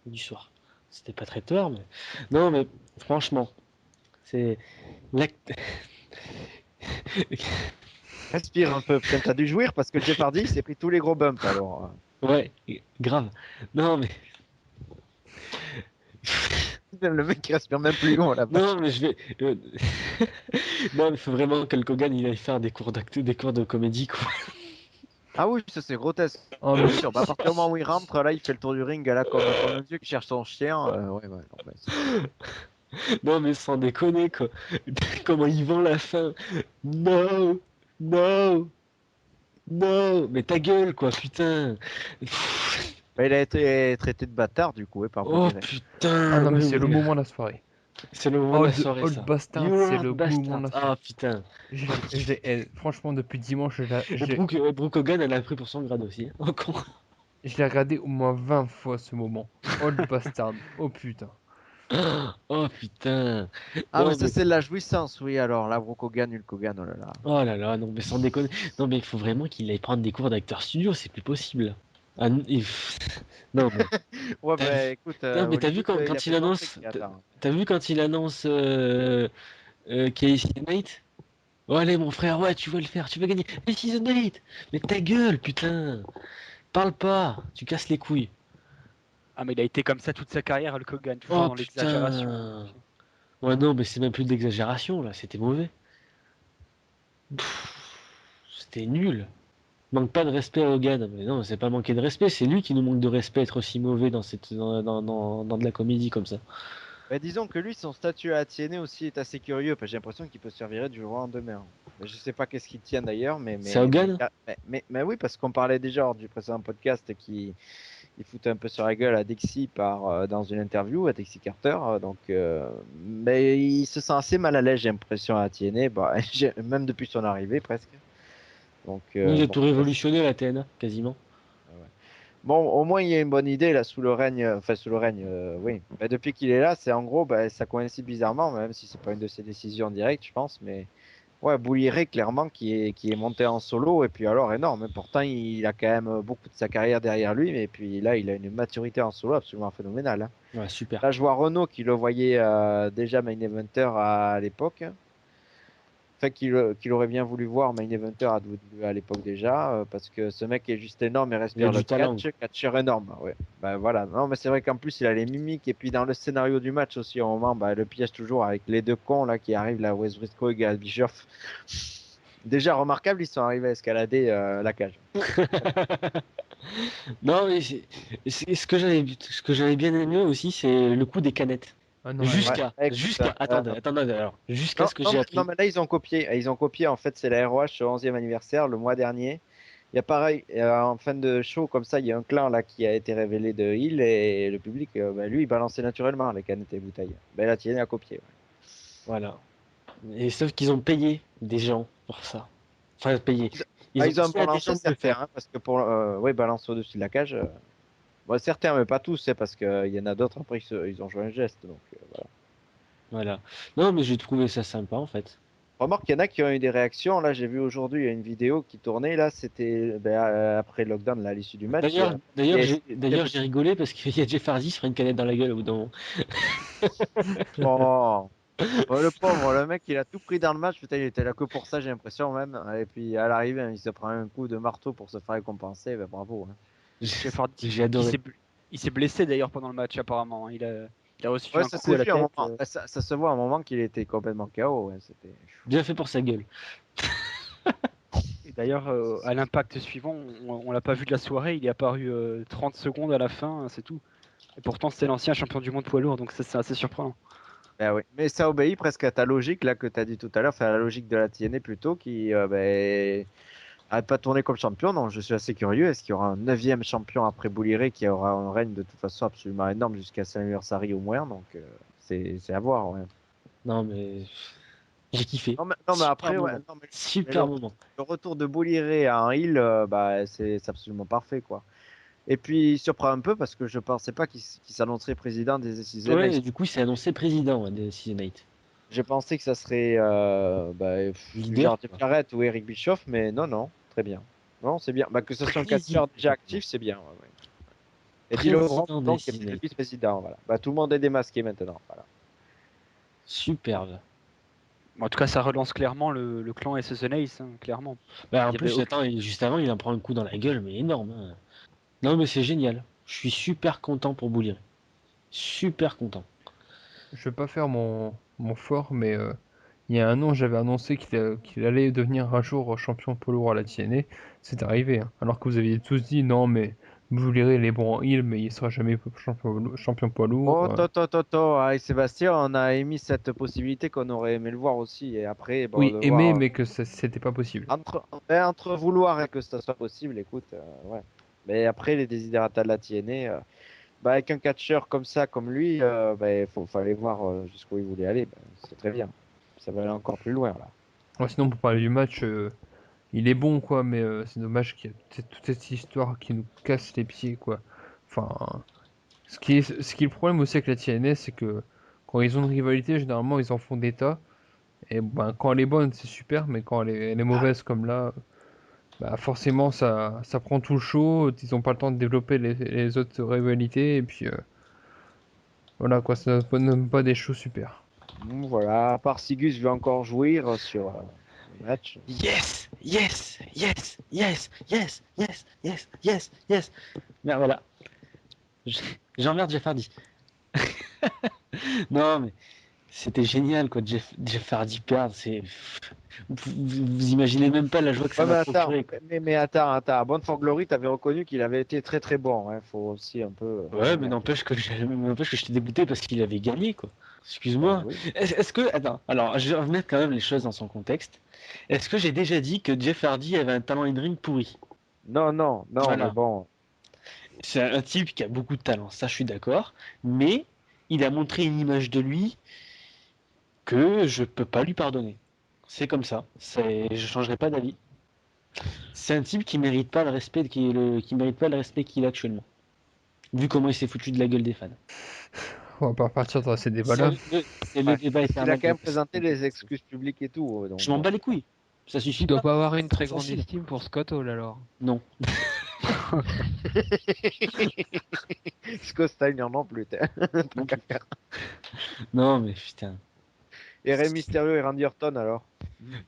du soir. C'était pas très tard, mais. Non, mais franchement, c'est. respire un peu. Putain, t'as dû jouir parce que Jeff Hardy il s'est pris tous les gros bumps alors. Ouais, grave. Non, mais. Le mec qui respire même plus long là. Non, mais je vais. Non, mais il faut vraiment que le Kogan il aille faire des cours des cours de comédie, quoi. Ah oui, ça c'est grotesque. Oh, Bien mais sûr. Bah, à partir du moment où il rentre, là, il fait le tour du ring, là, comme un vieux qui cherche son chien. Ouais. Non, bah, Non, mais sans déconner, quoi. Comment ils vont la fin. No, no, no. Mais ta gueule, quoi, putain. bah, il a été traité de bâtard du coup, par Oh Bully Ray. putain. ah non, mais oui, c'est le oui. moment de la soirée. C'est le moment de la Old, soirée, Old ça. Bastard, You c'est are le bastard. moment de la soirée. Ah putain. Franchement, depuis dimanche, Brooke Hogan, elle a pris pour son grade aussi. Encore. je l'ai regardé au moins 20 fois ce moment. Old Bastard. Oh putain. Oh putain. Ah, Non, mais ça mais- c'est de la jouissance, oui. Alors là, Brock Hogan, Hulk Hogan, oh là là. Oh là là, non mais sans déconner. Non mais il faut vraiment qu'il aille prendre des cours d'acteur studio, c'est plus possible. Ah, non, mais... Ouais, T'as bah vu- écoute. Non, mais t'as vu Hollywood, quand il il a fait annonce, montrer qu'il attend. t'as vu quand il annonce Casey Knight? Oh allez mon frère, ouais tu vas le faire, tu vas gagner. Mais Season 8. Mais ta gueule, putain. Parle pas, tu casses les couilles. Ah, mais il a été comme ça toute sa carrière, Hulk Hogan, toujours Oh dans l'exagération. putain. Ouais non, mais c'est même plus de l'exagération là, c'était mauvais. C'était nul. Manque pas de respect à Hogan. Mais non, c'est pas manquer de respect, c'est lui qui nous manque de respect, être aussi mauvais dans de la comédie comme ça. Bah, disons que lui, son statut à TNA aussi est assez curieux, parce que j'ai l'impression qu'il peut se faire virer du jour au lendemain. Je sais pas qu'est-ce qu'il tient d'ailleurs, mais. C'est Hogan? Mais oui, parce qu'on parlait déjà lors du précédent podcast qui il foutait un peu sur la gueule à Dixie dans une interview à Dixie Carter, mais il se sent assez mal à l'aise, j'ai l'impression à TNA, bah, même depuis son arrivée presque. Donc, Il a bon, tout révolutionné la TNA, quasiment. Bon, au moins il y a une bonne idée là oui. Bah, depuis qu'il est là, c'est en gros, bah, ça coïncide bizarrement, même si c'est pas une de ses décisions directes, je pense, mais ouais, Bouliré clairement qui est monté en solo et puis alors énorme. Et pourtant, il a quand même beaucoup de sa carrière derrière lui, mais puis là, il a une maturité en solo absolument phénoménale, hein. Ouais, super. Là, je vois Renault qui le voyait déjà main eventer à l'époque. Enfin, qu'il aurait bien voulu voir main eventer à l'époque déjà, parce que ce mec est juste énorme et Il a respire du le talent. catcheur énorme. Ouais. Bah voilà. Non, mais c'est vrai qu'en plus il a les mimiques et puis dans le scénario du match aussi, au moment, bah, le piège toujours avec les deux cons là qui arrivent là, Wes Briscoe et Gail Bischoff. Déjà remarquable, ils sont arrivés à escalader la cage. Non, mais ce que j'avais bien aimé aussi, c'est le coup des canettes. Ah non, Jusqu'à, Ouais, écoute, attendez, alors, jusqu'à non, ce que non, j'ai mais, appris. non, mais là ils ont copié. Ils ont copié en fait, c'est la ROH 11e anniversaire le mois dernier. Il y a pareil, en fin de show, comme ça, il y a un clan là qui a été révélé de Hill et le public, bah, lui, il balançait naturellement les canettes et bouteilles. Ben, la tienne a copié. Ouais. Voilà. Et sauf qu'ils ont payé des gens pour ça. Enfin, payé. Ils ont Ils ont dit à des balancé gens de le certains, faire. hein, parce que pour, ouais, balance au-dessus de la cage. Bon, certains, mais pas tous, c'est parce qu'il y en a d'autres après, ils ont joué un geste. Donc, voilà. Voilà. Non, mais j'ai trouvé ça sympa en fait. Remarque qu'il y en a qui ont eu des réactions. Là, j'ai vu aujourd'hui, il y a une vidéo qui tournait. Là, c'était ben, après le lockdown, là, à l'issue du match. J'ai rigolé parce qu'il y a Jeff Hardy se ferait une canette dans la gueule au bout d'un moment. Oh. Ouais, le pauvre, le mec, il a tout pris dans le match. Putain, il était là que pour ça, j'ai l'impression même. Et puis à l'arrivée, hein, il se prend un coup de marteau pour se faire récompenser. Ben, bravo, hein. Jeff Hardy, J'ai adoré. il s'est blessé d'ailleurs pendant le match apparemment, hein. Il a reçu Ouais, un ça coup s'est à la vu à un tête. moment. Ça se voit à un moment qu'il était complètement KO. Ouais, c'était... Bien fait pour sa gueule. Et d'ailleurs, à l'impact suivant, on l'a pas vu de la soirée, il est apparu 30 secondes à la fin, c'est tout. Et pourtant, c'était l'ancien champion du monde poids lourd, donc ça, c'est assez surprenant. Ben, oui. Mais ça obéit presque à ta logique là que tu as dit tout à l'heure, enfin, à la logique de la TNA plutôt, qui ben, arrête pas de tourner comme champion. Donc je suis assez curieux. Est-ce qu'il y aura un 9e champion après Bouliré qui aura un règne de toute façon absolument énorme jusqu'à son anniversaire au moins. Donc c'est à voir. Ouais. Non, mais j'ai kiffé. Non, mais Super après, ouais, moment. non, mais Super moment. le retour de Bouliré à un heal, bah, c'est absolument parfait, quoi. Et puis, il surprend un peu parce que je pensais pas qu'il s'annoncerait président des SCZ. Ouais, et du coup, il s'est annoncé président de Season 8. J'ai pensé que ça serait bah, du Leader, genre Jeff Jarrett ou Eric Bischoff, mais non, très bien. Non, c'est bien. Bah, que ce soit un Président. catcheur déjà actif, c'est bien. Ouais, ouais. Et Président Dylan Rand, des donc, qui est SCZ. le vice-président. Voilà. Bah, tout le monde est démasqué maintenant. Voilà. Superbe. Bon, en tout cas, ça relance clairement le clan SSN Ace, hein, clairement. Bah, en Il y plus, avait attends, juste avant, il en prend un coup dans la gueule, mais énorme, hein. Non, mais c'est génial. Je suis super content pour Bouliré. Super content. je vais pas faire mon fort, mais il y a un an, j'avais annoncé qu'il allait devenir un jour champion poids lourd à la TNA. C'est arrivé, hein. Alors que vous aviez tous dit non, mais vous verrez, il est bon en heal, mais il sera jamais champion poids lourd. Oh, avec Sébastien, on a émis cette possibilité qu'on aurait aimé le voir aussi. Et après, bon, Oui, de aimé, voir, mais que c'était pas possible. entre vouloir et que ça soit possible, écoute, ouais. Mais après, les desiderata de la TNA, bah, avec un catcheur comme ça, comme lui, bah, fallait voir jusqu'où il voulait aller. Bah, c'est très bien. Ça va aller encore plus loin, là. Ouais, sinon, pour parler du match, il est bon, quoi, mais c'est dommage qu'il y ait toute cette histoire qui nous casse les pieds, quoi. Enfin, ce qui est le problème aussi avec la TNA, c'est que quand ils ont une rivalité, généralement, ils en font des tas. Et ben, quand elle est bonne, c'est super, mais quand elle est mauvaise comme là, bah forcément, ça prend tout le show. Ils n'ont pas le temps de développer les autres rivalités, et puis voilà, quoi, ça donne pas des shows super. Voilà, à part Sigus veut encore jouir sur le match. Yes, yes, yes, yes, yes, yes, yes, yes, yes. Merde, voilà. J'emmerde Jeff Hardy. Non, mais c'était génial, quoi. Jeff Hardy perdre, c'est. Vous imaginez même pas la joie que ça Ouais, mais m'a attends, procuré, quoi. mais attends, à Born for Glory, t'avais reconnu qu'il avait été très très bon. Hein. Faut aussi un peu. Ouais, mais n'empêche que j'étais dégoûté parce qu'il avait gagné, quoi. Excuse-moi. Oui. Est-ce que. Attends, alors, je vais remettre quand même les choses dans son contexte. Est-ce que j'ai déjà dit que Jeff Hardy avait un talent in-ring pourri? Non, Voilà. mais bon. C'est un type qui a beaucoup de talent, ça je suis d'accord, mais il a montré une image de lui que je peux pas lui pardonner. C'est comme ça, je changerai pas d'avis. C'est un type qui mérite pas le respect qui mérite pas le respect qu'il a actuellement. Vu comment il s'est foutu de la gueule des fans. On va pas partir dans ces débats-là. C'est le Ouais. débat Il a éternel. quand même présenté les excuses publiques et tout. Donc Je m'en bon. bats les couilles. Ça suffit Tu dois pas. pas avoir une très grande Facile. estime pour Scott Hall alors. Non. Scott Steiner non plus. Tant qu'à faire. Non, mais putain. Et Rey Mysterio et Randy Orton alors?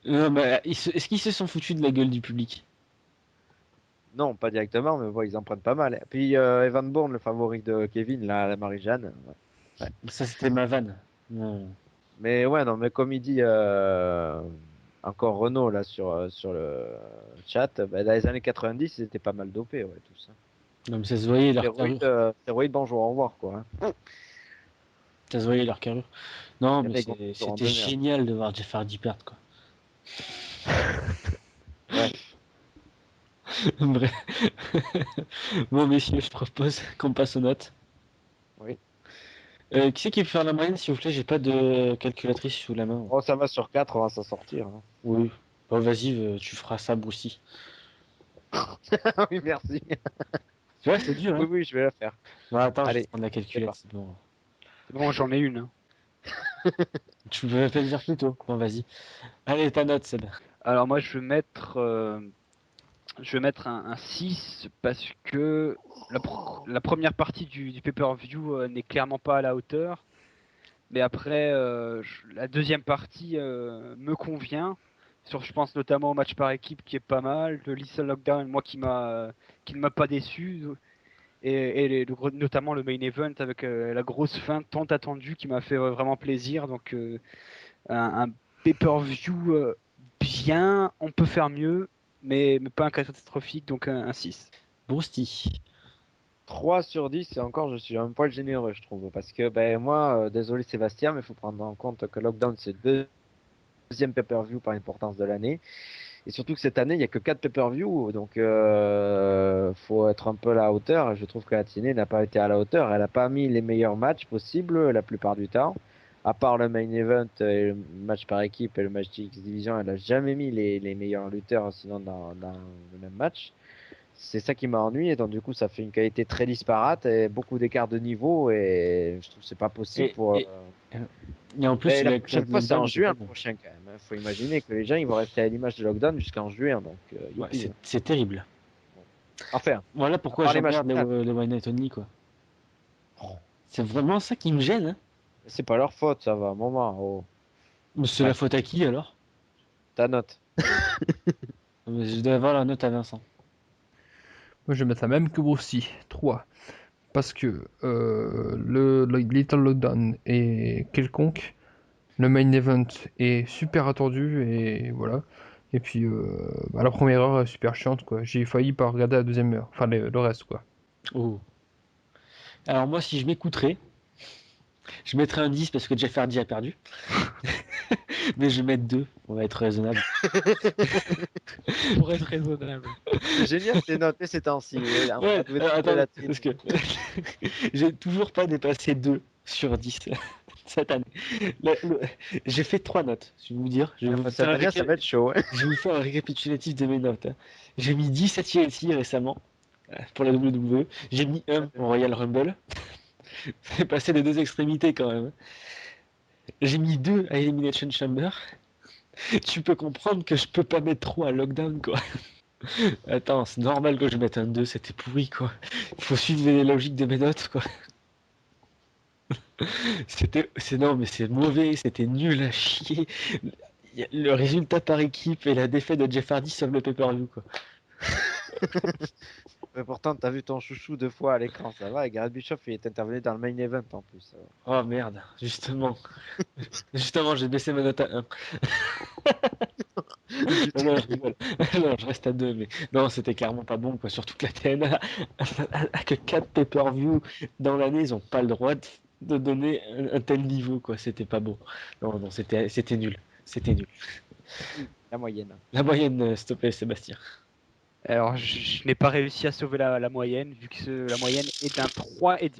Non, mais est-ce qu'ils se sont foutus de la gueule du public? Non, pas directement, mais bon, ils en prennent pas mal. Puis Evan Bourne, le favori de Kevin, la Marie-Jeanne. Ouais. Ça, c'était ma vanne. Non. Mais ouais, non, mais comme il dit encore Renaud là sur le chat, bah, dans les années 90, ils étaient pas mal dopés, ouais, tout ça. Non, mais ça se voyait leur carrure. Stéroïdes, bonjour, au revoir, quoi. Hein. Ça se voyait leur carrure. Non, Les mais mecs ont toujours c'était en donneur. génial de voir Jeff Hardy perdre, quoi. Ouais. Bref. Bon, messieurs, je propose qu'on passe aux notes. Oui. Qui c'est qui peut faire la moyenne, s'il vous plaît? J'ai pas de calculatrice sous la main. Oh, ça va sur 4, on va s'en sortir. Hein. Oui. Bon, vas-y, tu feras ça, Brucey. Oui, merci. Tu vois, c'est dur, hein? Oui, oui, je vais la faire. Bon, attends, je Allez, vais prendre la calculette. c'est Bon. C'est bon, j'en ai une. Hein. Tu peux pas le dire plus tôt. Bon, vas-y. Allez, ta note, Seb. Alors moi je vais mettre un 6 parce que la première partie du pay-per-view n'est clairement pas à la hauteur. Mais après, la deuxième partie me convient. Je pense notamment au match par équipe qui est pas mal. Le Lethal Lockdown, moi qui ne m'a pas déçu. Et notamment le main event avec la grosse fin tant attendue qui m'a fait vraiment plaisir. Donc un pay-per-view bien, on peut faire mieux, mais pas un catastrophique, donc un 6. Brucey. 3 sur 10, et encore, je suis un poil généreux, je trouve. Parce que, ben, moi, désolé Sébastien, mais il faut prendre en compte que Lockdown, c'est le deuxième pay-per-view par importance de l'année. Et surtout que cette année, il n'y a que 4 pay-per-view, donc faut être un peu à la hauteur. Je trouve que la TNA n'a pas été à la hauteur. Elle n'a pas mis les meilleurs matchs possibles la plupart du temps. À part le main event et le match par équipe et le match X Division, elle n'a jamais mis les meilleurs lutteurs sinon dans le même match. C'est ça qui m'a ennuyé, donc du coup ça fait une qualité très disparate et beaucoup d'écart de niveau et je trouve que c'est pas possible pour... Et en plus, la prochaine fois c'est en juin prochain quand même. Faut imaginer que les gens ils vont rester à l'image de Lockdown jusqu'en juin, donc ouais, c'est terrible. Enfin, voilà pourquoi j'emmerde les One Night Only, quoi. C'est vraiment ça qui me gêne. Hein. C'est pas leur faute, ça va, un moment. Oh. Mais c'est la faute à qui alors? Ta note. Je dois avoir la note à Vincent. Moi, je vais mettre la même que Brucey, 3. Parce que le Little Lockdown est quelconque, le main event est super attendu, et voilà. Et puis, la première heure est super chiante, quoi. J'ai failli pas regarder la deuxième heure, enfin le reste, quoi. Oh. Alors moi, si je m'écouterais, je mettrais un 10 parce que Jeff Hardy a perdu. Mais je vais mettre 2, on va être raisonnable. Pour être raisonnable. C'est génial, c'est noté ces temps-ci. Ouais, attends, parce que j'ai toujours pas dépassé 2 sur 10 cette année. J'ai fait 3 notes, je vais vous dire. Ça va être chaud. Hein. Je vais vous faire un récapitulatif de mes notes. Hein. J'ai mis 10 à TLC récemment pour la WWE. J'ai mis 1 pour Royal Rumble. C'est passé des deux extrémités quand même. J'ai mis 2 à Elimination Chamber. Tu peux comprendre que je peux pas mettre 3 à Lockdown, quoi. Attends, c'est normal que je mette un 2, c'était pourri, quoi. Il faut suivre les logiques de mes notes, quoi. Non, mais c'est mauvais, c'était nul à chier. Le résultat par équipe et la défaite de Jeff Hardy sauvent le pay-per-view, quoi. Mais pourtant, t'as vu ton chouchou 2 fois à l'écran, ça va. Et Gareth Bischoff, il est intervenu dans le main event en plus. Oh merde, justement. Justement, j'ai baissé ma note à 1. Non, je rigole. Non, je reste à 2, mais non, c'était clairement pas bon, quoi. Surtout que la TNA a que 4 pay-per-view dans l'année, ils ont pas le droit de donner un tel niveau, quoi. C'était pas beau. Non, c'était nul. C'était nul. La moyenne. La moyenne, s'il te plaît, Sébastien. Alors, je n'ai pas réussi à sauver la moyenne, vu que la moyenne est d'un 3,5.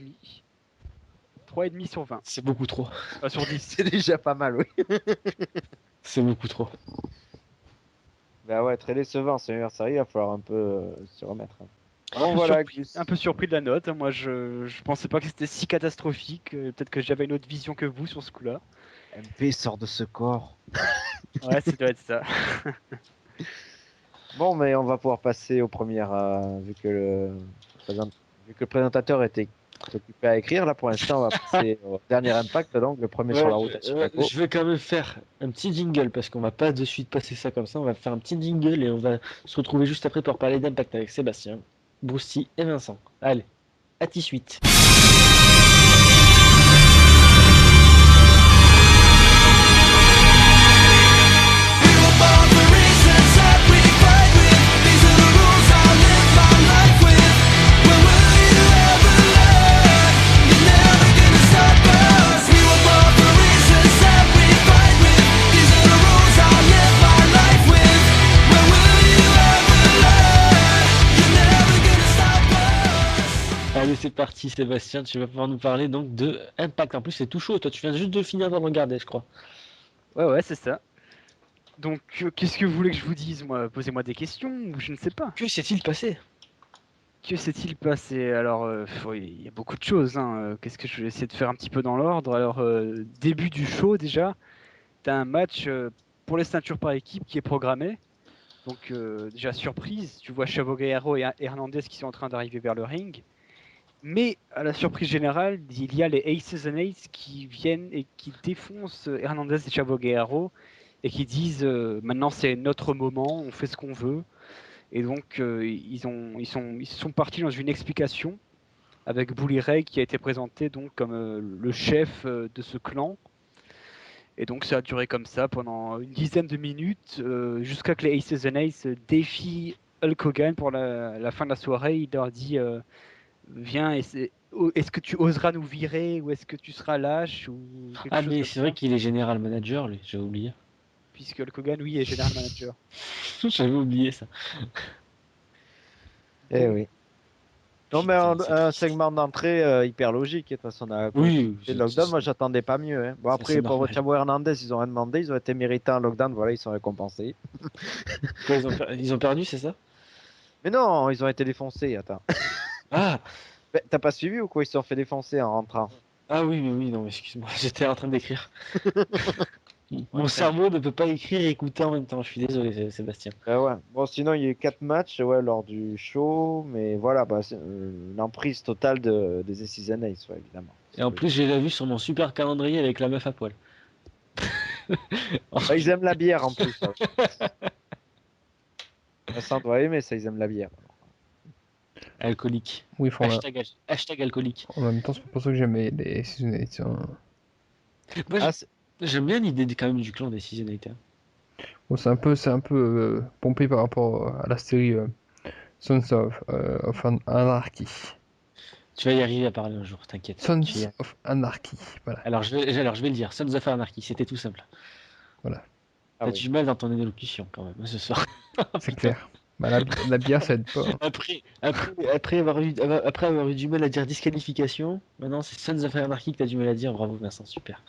3,5 sur 20. C'est beaucoup trop. Sur 10. C'est déjà pas mal, oui. C'est beaucoup trop. Bah ouais, très décevant, c'est l'anniversaire, il va falloir un peu se remettre. Hein. Un Bon, peu voilà, surpris, Gus. un peu surpris de la note. Moi, je pensais pas que c'était si catastrophique. Peut-être que j'avais une autre vision que vous sur ce coup-là. MP sort de ce corps. Ouais, ça doit être ça. Bon, mais on va pouvoir passer aux premières, vu que le présentateur était occupé à écrire, là pour l'instant, on va passer au dernier impact, donc le premier sur la route à Chicago. Je vais quand même faire un petit jingle parce qu'on va pas de suite passer ça comme ça. On va faire un petit jingle et on va se retrouver juste après pour parler d'Impact avec Sébastien, Brousty et Vincent. Allez, à tout de suite. Allez, c'est parti, Sébastien. Tu vas pouvoir nous parler donc de Impact. En plus, c'est tout chaud. Toi, tu viens juste de finir de le regarder, je crois. Ouais, c'est ça. Donc, qu'est-ce que vous voulez que je vous dise, moi? Posez-moi des questions, ou je ne sais pas. Que s'est-il passé? Que s'est-il passé? Alors, il y a beaucoup de choses, hein. Qu'est-ce que je vais essayer de faire un petit peu dans l'ordre? Alors, début du show, déjà, tu as un match pour les ceintures par équipe qui est programmé. Donc, déjà, surprise, tu vois Chavo Guerrero et Hernandez qui sont en train d'arriver vers le ring. Mais à la surprise générale, il y a les Aces and Aces qui viennent et qui défoncent Hernandez et Chavo Guerrero et qui disent maintenant c'est notre moment, on fait ce qu'on veut. Et donc ils sont partis dans une explication avec Bully Ray qui a été présenté donc comme le chef de ce clan. Et donc ça a duré comme ça pendant une dizaine de minutes jusqu'à que les Aces and Aces défient Hulk Hogan pour la fin de la soirée. Il leur dit viens, est-ce que tu oseras nous virer ou est-ce que tu seras lâche ou quelque Ah, chose mais comme c'est vrai ça. qu'il est général manager, lui. J'avais oublié. Puisque Hulk Hogan, oui, est général manager. J'avais oublié ça. Eh oui. Non, mais Putain, c'est un triste. segment d'entrée hyper logique. De toute façon, on a Oui, le lockdown, moi j'attendais pas mieux. Hein. Bon, Ça, après, c'est pour normal. Chavo Hernandez, ils ont rien demandé, ils ont été méritants en lockdown, voilà, ils sont récompensés. Quoi, ils ont perdu, c'est ça? Mais non, ils ont été défoncés, attends. Ah! Mais t'as pas suivi ou quoi? Ils se sont fait défoncer en rentrant. Ah oui, mais oui, non, excuse-moi, j'étais en train d'écrire. Mon Ouais. cerveau ne peut pas écrire et écouter en même temps. Je suis désolé, Sébastien. Ouais. Bon, sinon, il y a eu 4 matchs ouais, lors du show, mais voilà, bah, l'emprise totale des Aces and Aces, ouais, évidemment. Et en plus, j'ai la vue sur mon super calendrier avec la meuf à poil. Bah, ils aiment la bière en plus. Vincent doit aimer ça, ils aiment la bière. Alcoolique. Oui, enfin, Hashtag alcoolique. en même temps, c'est pas pour ça que j'aimais les Season 8. Moi, Ah, j'aime bien l'idée quand même du clan des Season 8. Hein. Bon, c'est un peu pompé par rapport à la série Sons of Anarchy. Tu vas y arriver à parler un jour, t'inquiète. Sons Tu y arrives. of Anarchy, voilà. Alors je vais le dire. Sons of Anarchy, c'était tout simple. Voilà. Ah T'as oui. du mal dans ton élocution quand même ce soir. C'est clair. Bah, la bière, ça aide pas. Hein. Après avoir eu du mal à dire disqualification, maintenant c'est Sons of Anarchy que t'as du mal à dire. Bravo Vincent, super.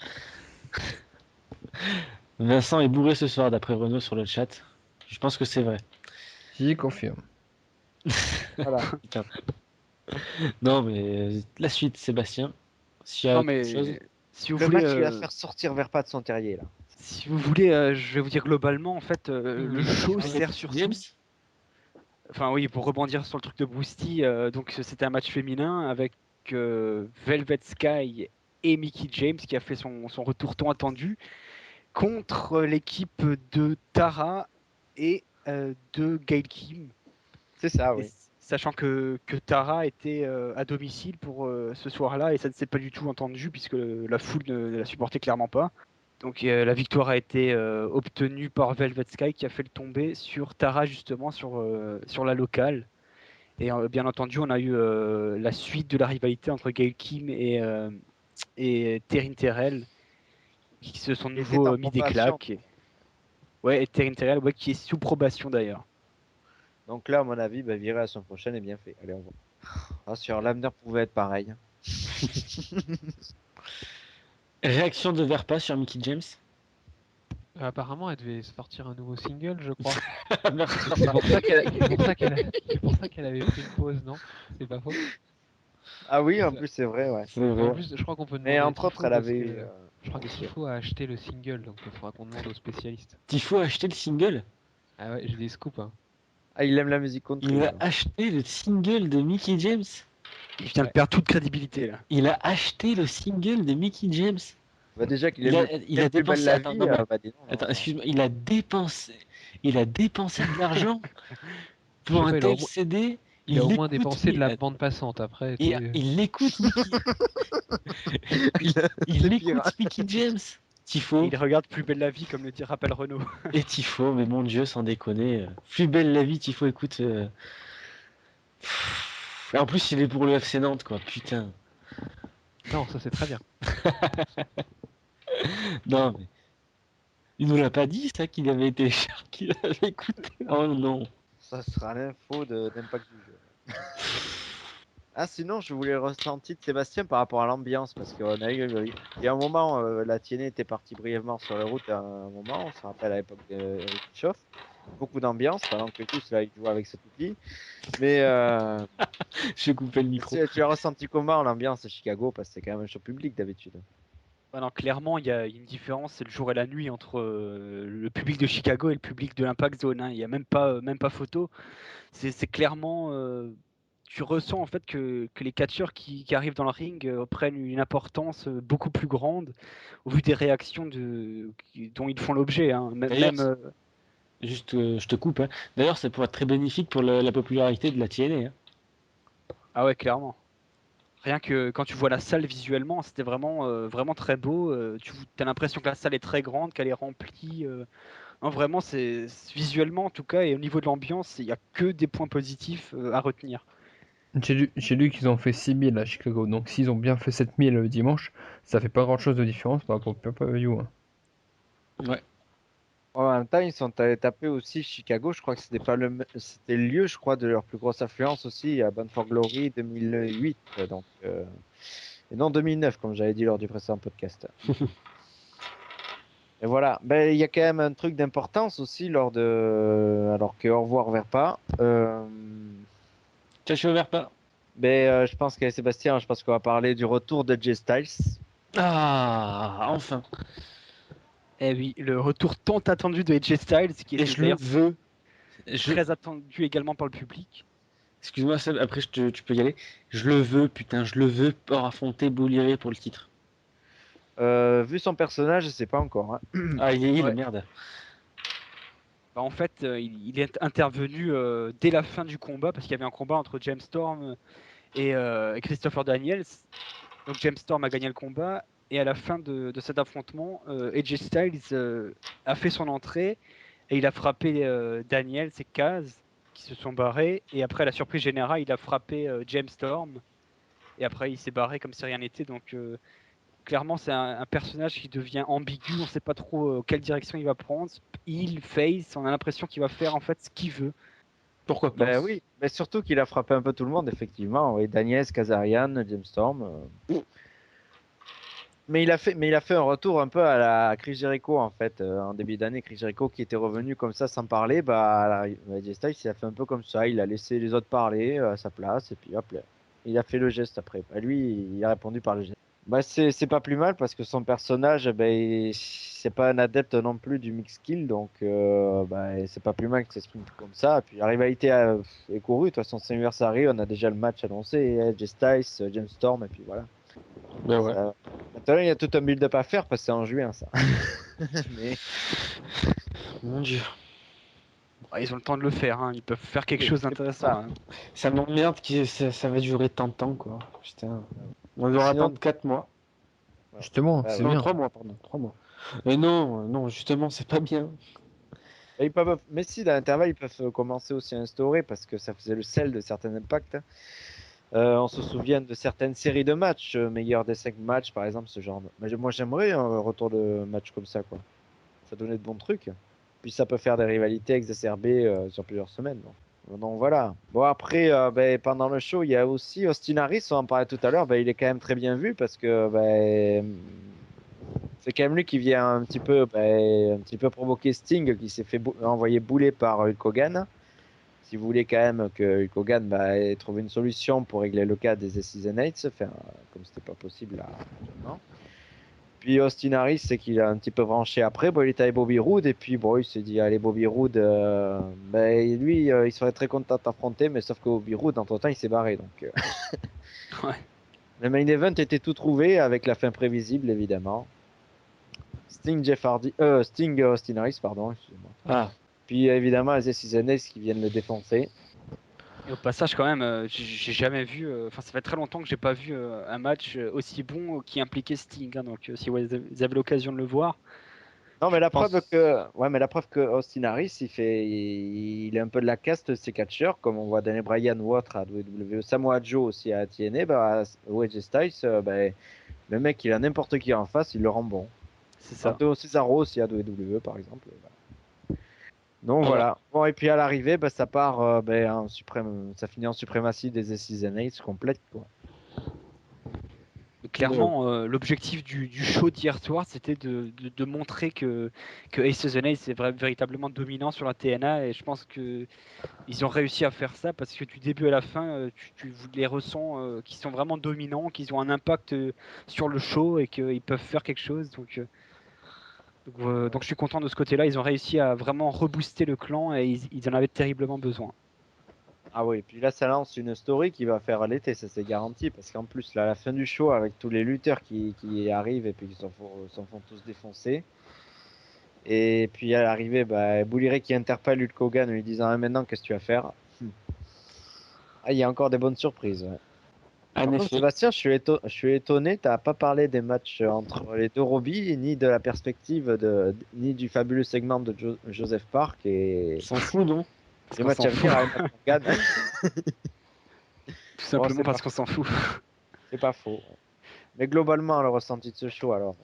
Vincent est bourré ce soir d'après Renaud sur le chat. Je pense que c'est vrai. J'y confirme. Voilà. Putain. Non mais la suite, Sébastien. S'il y a Non, autre mais chose. si vous Le voulez, match qui va faire sortir Verpa de son terrier, là. si vous voulez, je vais vous dire globalement, en fait, le show sert surtout. James. Enfin oui, pour rebondir sur le truc de Boosty, donc c'était un match féminin avec Velvet Sky et Mickey James qui a fait son retour tant attendu contre l'équipe de Tara et de Gail Kim. C'est ça, Et oui. sachant que Tara était à domicile pour ce soir-là et ça ne s'est pas du tout entendu puisque la foule ne la supportait clairement pas. Donc la victoire a été obtenue par Velvet Sky qui a fait le tomber sur Tara justement sur la locale. Et bien entendu on a eu la suite de la rivalité entre Gail Kim et Terrine Terrell qui se sont de Qui était nouveau en mis des probation. claques. Ouais, et Terrine Terrell ouais, qui est sous probation d'ailleurs. Donc là, à mon avis, bah, virer la semaine prochaine est bien fait. Allez, on va. Ah, sur l'avenir pouvait être pareil. Réaction de Verpa sur Mickey James. Apparemment, elle devait sortir un nouveau single, je crois. Merci. C'est pour ça qu'elle avait pris une pause, non? C'est pas faux? Ah oui, en Ça- plus, c'est vrai, ouais. C'est En vrai. plus, je crois qu'on peut Mais demander à entre autres, Tifo elle parce avait que eu. je crois que Tifo a acheté le single, donc il faudra qu'on demande aux spécialistes. Tifo a acheté le single. Ah ouais, j'ai des scoops, hein. Ah, il aime la musique country. Il a alors. acheté le single de Mickey James. Il vient de Ouais. perdre toute crédibilité là. Il a acheté le single de Mickey James. Bah, déjà qu'il Il aime a, le- il a Plus belle dépensé. la Attends, vie, non, mais- bah, dis non, attends, non. excuse-moi. Il a dépensé de l'argent Je pour sais un pas, tel CD. il a au moins écoute dépensé de la Mi- bande passante après. Et tu sais. il écoute Mickey. Il C'est écoute pire, hein. Mickey James. Tifo. Il regarde Plus belle la vie comme le dit rappelle Renault. Et Tifo, mais mon Dieu, sans déconner. Plus belle la vie, Tifo, écoute. Et en plus, il est pour le FC Nantes, quoi. Putain. Non, ça c'est très bien. Non, mais. Il nous l'a pas dit, ça, qu'il avait été cher, qu'il avait écouté. Oh non. Ça sera l'info d'impact du jeu. Ah, sinon, je voulais le ressenti de Sébastien par rapport à l'ambiance, parce qu'on a eu, il y a un moment, la Tiennet était partie brièvement sur la route à un moment, on se rappelle à l'époque d'Eric Bischoff. Beaucoup d'ambiance, pendant que tous, là, ils jouaient avec cet outil. Mais J'ai coupé le micro. tu as ressenti comment l'ambiance à Chicago, parce que c'est quand même un show public d'habitude. Non, clairement, il y a une différence, c'est le jour et la nuit entre le public de Chicago et le public de l'Impact Zone, hein. Il n'y a même pas photo. C'est clairement, tu ressens en fait que les catcheurs qui arrivent dans le ring prennent une importance beaucoup plus grande au vu des réactions dont ils font l'objet, hein. D'ailleurs, Même, Juste, je te coupe. Hein. D'ailleurs, ça pourrait être très bénéfique pour la popularité de la TNA. Hein. ah ouais, clairement. Rien que quand tu vois la salle visuellement, c'était vraiment très beau. Tu as l'impression que la salle est très grande, qu'elle est remplie. Non, vraiment, c'est visuellement en tout cas, et au niveau de l'ambiance, il n'y a que des points positifs à retenir. J'ai lu qu'ils ont fait 6000 à Chicago, donc s'ils ont bien fait 7000 le dimanche, ça fait pas grand chose de différence par rapport au pay-per-view. Hein. Ouais. En même temps, ils sont allés taper aussi Chicago. Je crois que c'était pas c'était le lieu, je crois, de leur plus grosse affluence aussi à Bound for Glory 2008. Donc, et non 2009, comme j'avais dit lors du précédent podcast. Et voilà. Ben, il y a quand même un truc d'importance aussi lors de. Alors que au revoir vers pas. Ciao, vers pas. Ben, je pense qu'avec Sébastien, je pense qu'on va parler du retour de Jay Styles. Ah, enfin. Et oui, le retour tant attendu de AJ Styles, qui Et était je le d'ailleurs veux. très attendu également par le public. Excuse-moi, Seb, après tu peux y aller. Je le veux, putain, je le veux pour affronter Bouliré pour le titre. Vu son personnage, je sais pas encore. Hein. Ah, il est Ouais. merde. Bah, en fait, il est intervenu dès la fin du combat, parce qu'il y avait un combat entre James Storm et Christopher Daniels. Donc James Storm a gagné le combat, et à la fin de cet affrontement, AJ Styles a fait son entrée, et il a frappé Daniels et Kaz, qui se sont barrés, et après la surprise générale, il a frappé James Storm, et après il s'est barré comme si rien n'était. Donc clairement, c'est un personnage qui devient ambigu, on ne sait pas trop quelle direction il va prendre. Il face, on a l'impression qu'il va faire en fait ce qu'il veut. Pourquoi pas? Ben oui, mais surtout qu'il a frappé un peu tout le monde, effectivement. Oui, Daniels, Kazarian, James Storm. Mais il a fait un retour un peu à la Chris Jericho, en fait, en début d'année. Chris Jericho qui était revenu comme ça sans parler, AJ Styles, il a fait un peu comme ça. Il a laissé les autres parler à sa place, et puis hop, là, il a fait le geste après. Bah, lui, il a répondu par le geste. Bah, c'est pas plus mal parce que son personnage, c'est pas un adepte non plus du mix skill, donc c'est pas plus mal que ça s'exprime comme ça. Et puis la rivalité est courue, de toute façon c'est anniversary, on a déjà le match annoncé, AJ Styles, James Storm, et puis voilà. Ben ouais. Maintenant il y a tout un build-up à faire parce que c'est en juin ça. Mais Mon Dieu. Ils ont le temps de le faire, hein. Ils peuvent faire quelque chose d'intéressant. ça. Hein. Ça m'emmerde que ça va durer tant de temps, quoi. Putain. On doit Sinon- attendre 4 mois. Justement, Ouais, c'est Non, bien. 3 mois, pardon. 3 mois. Mais non, justement, c'est pas bien. Et ils peuvent, mais si, dans l'intervalle, ils peuvent commencer aussi à instaurer parce que ça faisait le sel de certains impacts. Hein. On se souvient de certaines séries de matchs, meilleurs des 5 matchs par exemple, ce genre. Mais moi j'aimerais un retour de match comme ça, quoi. Ça donnait de bons trucs. Puis ça peut faire des rivalités exacerbées sur plusieurs semaines. Donc voilà. Bon après, pendant le show, il y a aussi Austin Harris, on en parlait tout à l'heure, il est quand même très bien vu parce que C'est quand même lui qui vient un petit peu provoquer Sting, qui s'est fait envoyer bouler par Hulk Hogan. Si vous voulez quand même que Hulk Hogan ait trouvé une solution pour régler le cas des Season 8, enfin, comme c'était pas possible là, actuellement. Puis Austin Harris, c'est qu'il a un petit peu branché après. Bon, il était avec Bobby Roode, et puis bon, il s'est dit, allez, Bobby Roode, lui, il serait très content d'affronter, mais sauf que Bobby Roode, entre-temps, il s'est barré. Donc, Ouais. le main event était tout trouvé, avec la fin prévisible, évidemment. Sting, Austin Harris, pardon, excusez-moi. Ah, Puis évidemment, les Season 8 qui viennent le défoncer. Et au passage, quand même, j'ai jamais vu. Enfin, ça fait très longtemps que j'ai pas vu un match aussi bon qui impliquait Sting. Hein, donc, si vous avez l'occasion de le voir, Non, mais je la pense- preuve que Austin Harris, il est un peu de la caste de ses catcheurs, comme on voit Daniel Bryan ou autre à WWE, Samoa Joe aussi à TNA, AJ Styles, le mec, il a n'importe qui en face, il le rend bon. c'est ça. Antonio Cesaro aussi à WWE, par exemple. Donc Alors. voilà. Bon, et puis à l'arrivée, ça part, ça finit en suprématie des Season 8 complète, quoi. Mais clairement, l'objectif du show d'hier soir, c'était de montrer que Ace of the Night est véritablement dominant sur la TNA, et je pense que ils ont réussi à faire ça parce que du début à la fin, tu les ressens qu'ils sont vraiment dominants, qu'ils ont un impact sur le show et qu'ils peuvent faire quelque chose. Donc je suis content de ce côté-là. Ils ont réussi à vraiment rebooster le clan et ils en avaient terriblement besoin. Ah oui, puis là, ça lance une story qui va faire l'été, ça c'est garanti, parce qu'en plus, là, à la fin du show, avec tous les lutteurs qui arrivent et puis qui s'en font tous défoncer. Et puis à l'arrivée, Bully Ray qui interpelle Hulk Hogan en lui disant, ah, maintenant, qu'est-ce que tu vas faire? Ah, il y a encore des bonnes surprises. Ouais. Par en contre, effet. Sébastien, je suis étonné, t'as pas parlé des matchs entre les deux Robbie, ni de la perspective ni du fabuleux segment de Joseph Park et On s'en fout, non? Parce les qu'on matchs s'en à venir fout. avec Matt Morgan. Tout simplement c'est parce pas- qu'on s'en fout. C'est pas faux. Mais globalement, le ressenti de ce show, alors.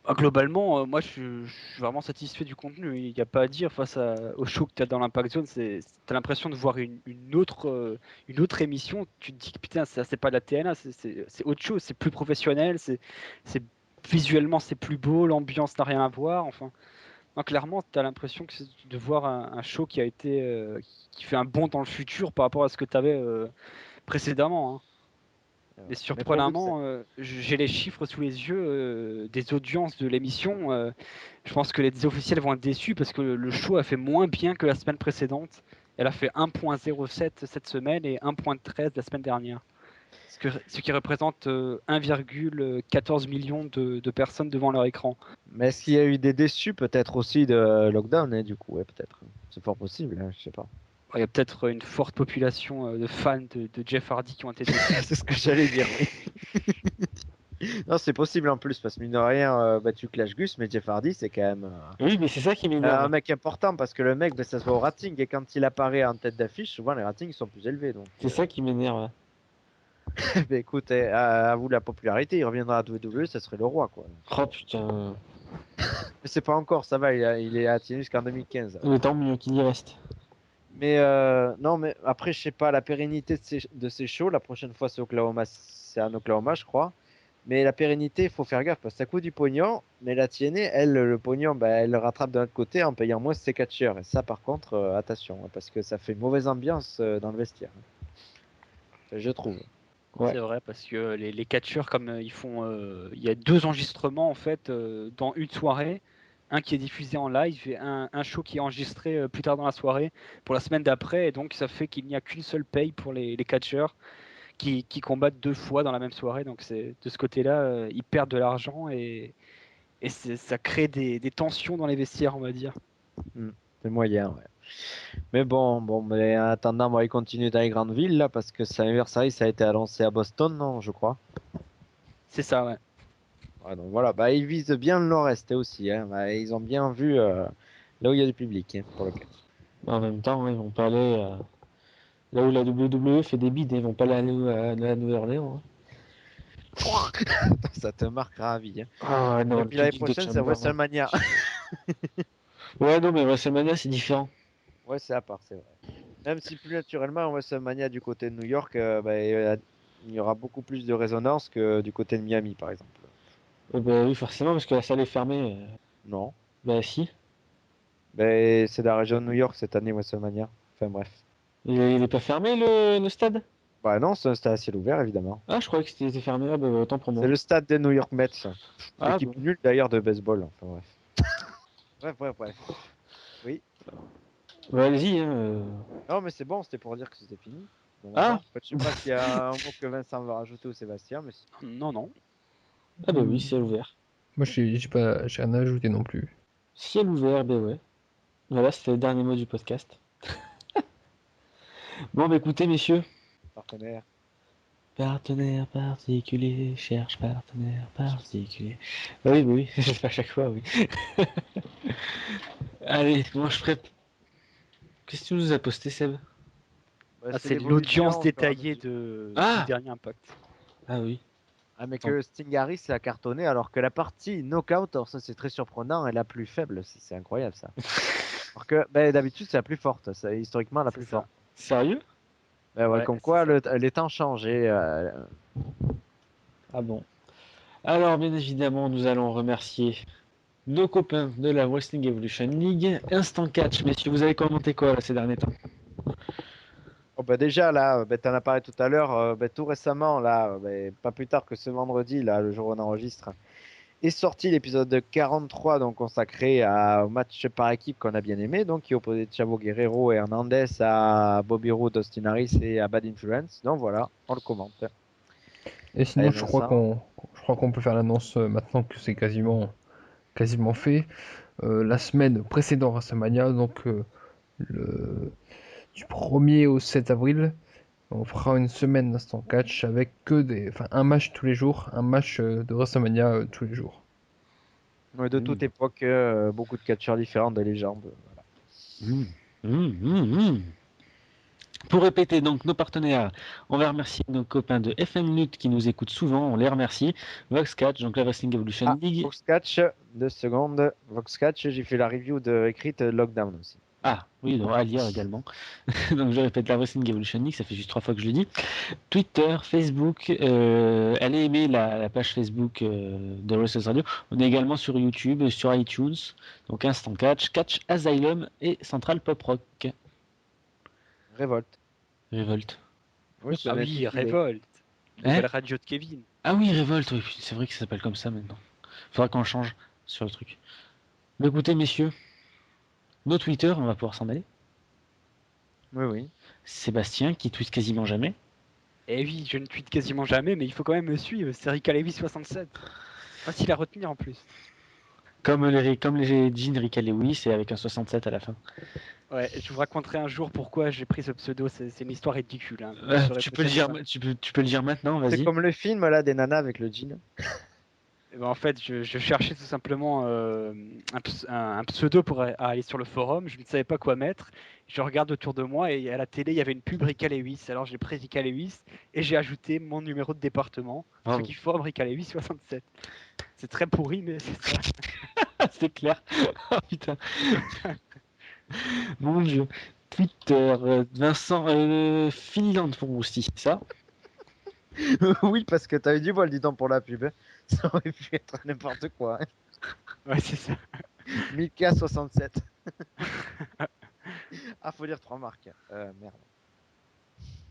Ah, globalement, moi je suis vraiment satisfait du contenu. Il n'y a pas à dire face au show que tu as dans l'Impact Zone. Tu as l'impression de voir une autre émission. Tu te dis que putain, ça c'est pas de la TNA, c'est autre chose, c'est plus professionnel, c'est visuellement c'est plus beau, l'ambiance n'a rien à voir. Enfin, non, clairement, tu as l'impression que c'est de voir un show qui a été qui fait un bond dans le futur par rapport à ce que tu avais précédemment. Hein. Et Mais surprenamment, j'ai les chiffres sous les yeux des audiences de l'émission. Je pense que les officiels vont être déçus parce que le show a fait moins bien que la semaine précédente. Elle a fait 1,07 cette semaine et 1,13 la semaine dernière. Ce qui représente 1,14 million de personnes devant leur écran. Mais est-ce qu'il y a eu des déçus peut-être aussi de Lockdown, hein, du coup, ouais, peut-être. C'est fort possible, hein, je sais pas. Il y a peut-être une forte population de fans de Jeff Hardy qui ont été déçus. C'est ce que j'allais dire, oui. Non, c'est possible en plus, parce que mine de rien, tu clashes Gus, mais Jeff Hardy, c'est quand même Oui, mais c'est ça qui un m'énerve. mec important, parce que le mec, ça se voit au rating, et quand il apparaît en tête d'affiche, souvent les ratings sont plus élevés. Donc, C'est ça qui m'énerve. écoute, à vous la popularité, il reviendra à WWE, ça serait le roi, quoi. Oh putain. Mais c'est pas encore, ça va, il est à TNA jusqu'en 2015. Mais tant mieux qu'il y reste. Mais non, mais après, je sais pas, la pérennité de ces shows, la prochaine fois c'est en Oklahoma, je crois. Mais la pérennité, il faut faire gaffe parce que ça coûte du pognon. Mais la TNA, elle, le pognon, elle le rattrape de l'autre côté en payant moins ses catcheurs. Et ça, par contre, attention, hein, parce que ça fait une mauvaise ambiance dans le vestiaire. Je trouve. Ouais. C'est vrai parce que les catcheurs comme ils font, il y a 2 enregistrements en fait dans une soirée, un qui est diffusé en live et un show qui est enregistré plus tard dans la soirée pour la semaine d'après et donc ça fait qu'il n'y a qu'une seule paye pour les catcheurs qui combattent 2 fois dans la même soirée donc c'est de ce côté-là ils perdent de l'argent et ça crée des tensions dans les vestiaires on va dire. C'est moyen, ouais. Mais mais en attendant, on va y continuer dans les grandes villes là parce que cet anniversaire, ça a été annoncé à Boston, non, je crois. C'est ça ouais. Ouais, donc voilà, ils visent bien le nord-est aussi. Hein. Ils ont bien vu là où il y a du public hein, pour le cas. En même temps, ils vont pas aller là où la WWE fait des bides, ils vont pas aller à la Nouvelle-Orléans. Ça te marquera à vie. Hein. Ah non, Et le puis l'année public de prochaine, c'est Chamber. WrestleMania. Ouais, non, mais WrestleMania, c'est différent. Ouais, c'est à part, c'est vrai. Même si plus naturellement, WrestleMania du côté de New York, il y aura beaucoup plus de résonance que du côté de Miami, par exemple. Bah oui, forcément, parce que la salle est fermée. Non. Bah si. Ben, c'est dans la région de New York cette année, WrestleMania. Enfin bref. Il est pas fermé le stade? Bah non, c'est un stade à ciel ouvert, évidemment. Ah, je croyais que c'était fermé. Ah, bah autant pour moi. C'est le stade des New York Mets. Ah, L'équipe bon. nulle d'ailleurs de baseball. Enfin bref. Bref. Oui. Bah allez-y. Hein, Non, mais c'est bon, c'était pour dire que c'était fini. Bon Ah. moment. En fait, je sais pas s'il y a un mot que Vincent va rajouter ou Sébastien, mais Non. Ah bah oui, ciel ouvert. Moi, j'ai rien à ajouter non plus. Ciel ouvert, bah ouais. Voilà, c'était le dernier mot du podcast. Bon, bah écoutez, messieurs. partenaire. Partenaire particulier, cherche partenaire particulier. Bah oui, c'est pas à chaque fois, oui. Allez, moi je ferai. Qu'est-ce que tu nous as posté, Seb? Bah, C'est l'évolution l'audience au fur et à détaillée mesure. du dernier Impact. Ah oui. Ah, mais que Sting Harris a cartonné, alors que la partie knockout, alors ça c'est très surprenant, est la plus faible. C'est incroyable ça. Alors que ben, d'habitude c'est la plus forte, c'est historiquement la C'est plus ça. forte. Sérieux? Ben ouais, Ouais, comme c'est quoi ça. les temps changent. Ah bon. Alors, bien évidemment, nous allons remercier nos copains de la Wrestling Evolution League. Instant Catch, messieurs, vous avez commenté quoi là, ces derniers temps? Oh, bah déjà là, ben, t'en as parlé tout à l'heure, ben, tout récemment, là, ben, pas plus tard que ce vendredi, là, le jour où on enregistre, est sorti l'épisode 43 donc consacré au match par équipe qu'on a bien aimé, donc qui opposait Chavo Guerrero et Hernandez à Bobby Roode, Austin Harris et à Bad Influence. Donc voilà, on le commente. Et sinon, Allez, je crois Vincent. qu'on peut faire l'annonce maintenant que c'est quasiment fait. La semaine précédente WrestleMania, donc du 1er au 7 avril, on fera une semaine d'instant catch avec un match tous les jours, un match de WrestleMania tous les jours. Ouais, de toute époque, beaucoup de catcheurs différents, de légendes. Voilà. Pour répéter donc nos partenaires, on va remercier nos copains de FN Lutte qui nous écoutent souvent, on les remercie. Vox Catch, donc la Wrestling Evolution Ah, League. Vox Catch, 2 secondes. Vox Catch, j'ai fait la review écrite Lockdown aussi. Ah, oui, donc à lire également. Donc je répète, la Wrestling Evolution League, ça fait juste 3 fois que je le dis. Twitter, Facebook, allez aimer la page Facebook de Wrestlers Radio. On est également sur YouTube, sur iTunes, donc Instant Catch, Catch Asylum et Central Pop Rock. Révolte. Révolte. Oui, Ah oui, Révolte. Nouvelle radio de Kevin. Ah oui, Révolte, oui, c'est vrai que ça s'appelle comme ça maintenant. Faudra qu'on change sur le truc. Mais écoutez, messieurs, nos Twitter, on va pouvoir s'en aller. Oui. Sébastien, qui tweet quasiment jamais. Eh oui, je ne tweete quasiment jamais, mais il faut quand même me suivre. C'est Rika Levy 67. Facile à retenir en plus. Comme les jeans Rika Lewis et avec un 67 à la fin. Ouais, je vous raconterai un jour pourquoi j'ai pris ce pseudo. C'est une histoire ridicule. Hein. Tu peux le dire maintenant, C'est vas-y. comme le film là des nanas avec le jean. Eh ben, en fait, je cherchais tout simplement un pseudo pour aller sur le forum. Je ne savais pas quoi mettre. Je regarde autour de moi et à la télé, il y avait une pub Rika Lewis. Alors j'ai pris Rika Lewis et j'ai ajouté mon numéro de département, Bravo. ce qui forme Rika Lewis 67. C'est très pourri, mais c'est ça. C'est clair. Oh putain. Mon dieu. Twitter, Vincent, Finland pour Rousty, c'est ça? Oui, parce que t'as eu du bol, dis donc, pour la pub. Hein. Ça aurait pu être n'importe quoi. Hein. Ouais, c'est ça. Milka 67. Ah, faut dire 3 marques. Merde.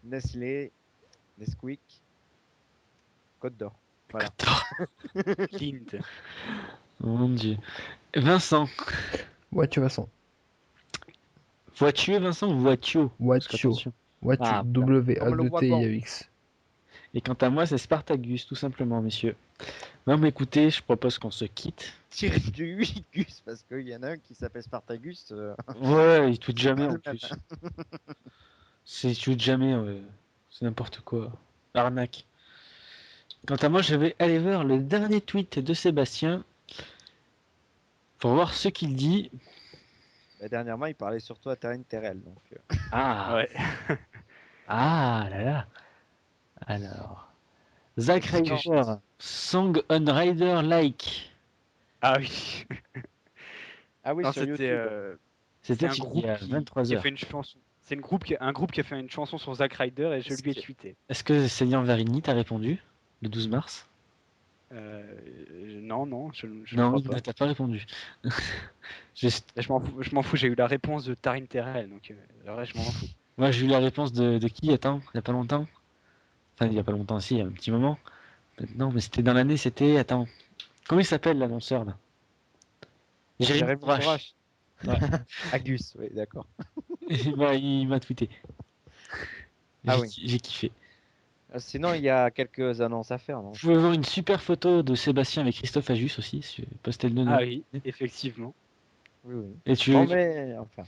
Nestlé, Nesquik, Côte d'Or. Voilà. Lind. Mon dieu. Vincent. Voiture Vincent. Voiture, Vincent, ou voiture? Voiture. Voiture. Ah, W-A-2-T-I-A-X. Et quant à moi, c'est Spartacus, tout simplement, messieurs. Non, mais écoutez, je propose qu'on se quitte. Tiré du 8 Gus, parce qu'il y en a un qui s'appelle Spartacus. Ouais, il tweet jamais en plus. Il tweet jamais, ouais. C'est n'importe quoi. Arnaque. Quant à moi, je vais aller voir le dernier tweet de Sébastien pour voir ce qu'il dit. Bah, dernièrement, il parlait surtout à Taryn Terrell. Donc, Ah, Ouais. ah là là. Alors, Zack Qu'est-ce que Ryder, Song on Rider Like. Ah oui. Ah oui, Non, sur c'était YouTube. C'était un il groupe y a qui 23 a heures. fait une chanson. C'est un groupe qui a fait une chanson sur Zack Ryder et je lui ai tweeté. Est-ce que Seigneur Varini t'a répondu le 12 mars? Non, je ne Non, crois oui, pas. t'as pas répondu. Juste, Je m'en fous, j'ai eu la réponse de Tarim Terrell, donc le reste, je m'en fous. moi, j'ai eu la réponse de qui? Attends, il y a pas longtemps. Enfin, il y a pas longtemps, si, il y a un petit moment. Non, mais c'était dans l'année, c'était. Attends. Comment il s'appelle l'annonceur là? Jérémy Jérémy Bourrache. Bourrache. Ouais. Agus, oui, d'accord. Il m'a tweeté. Ah J'ai oui. j'ai kiffé. Sinon, il y a quelques annonces à faire, non? Vous pouvez voir une super photo de Sébastien avec Christophe Ajus aussi, postel de Ah Noël. oui, effectivement. Oui, oui. Et Bon, mais enfin.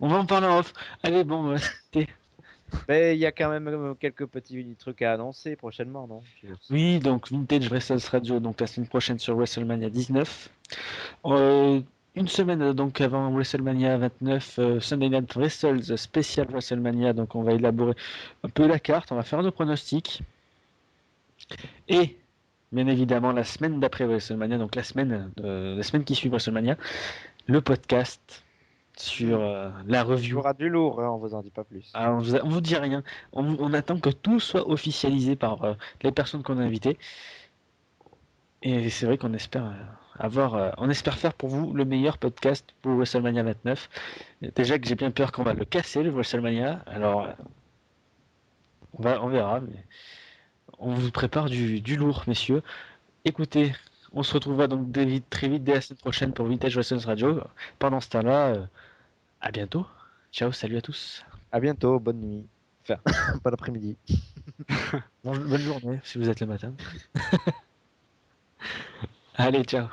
on va en parler en off. Allez, bon, Mais il y a quand même quelques petits trucs à annoncer prochainement, non? oui, donc Vintage Wrestles Radio, donc la semaine prochaine sur WrestleMania 19. Une semaine donc avant WrestleMania 29, Sunday Night Wrestles spécial WrestleMania, donc on va élaborer un peu la carte, on va faire nos pronostics. Et bien évidemment la semaine d'après WrestleMania, donc la semaine qui suit WrestleMania, le podcast sur la Il y review. aura du lourd, hein, on vous en dit pas plus. Ah, on vous dit rien, on attend que tout soit officialisé par les personnes qu'on a invitées. Et c'est vrai qu'on espère on espère faire pour vous le meilleur podcast pour WrestleMania 29. Déjà que j'ai bien peur qu'on va le casser le WrestleMania, alors on verra, mais on vous prépare du lourd, messieurs. Écoutez, on se retrouvera donc très vite dès la semaine prochaine pour Vintage Wrestling Radio. Pendant ce temps-là, à bientôt. Ciao, salut à tous. À bientôt, bonne nuit. Enfin, bon après-midi. Bonne journée si vous êtes le matin. Allez, ciao.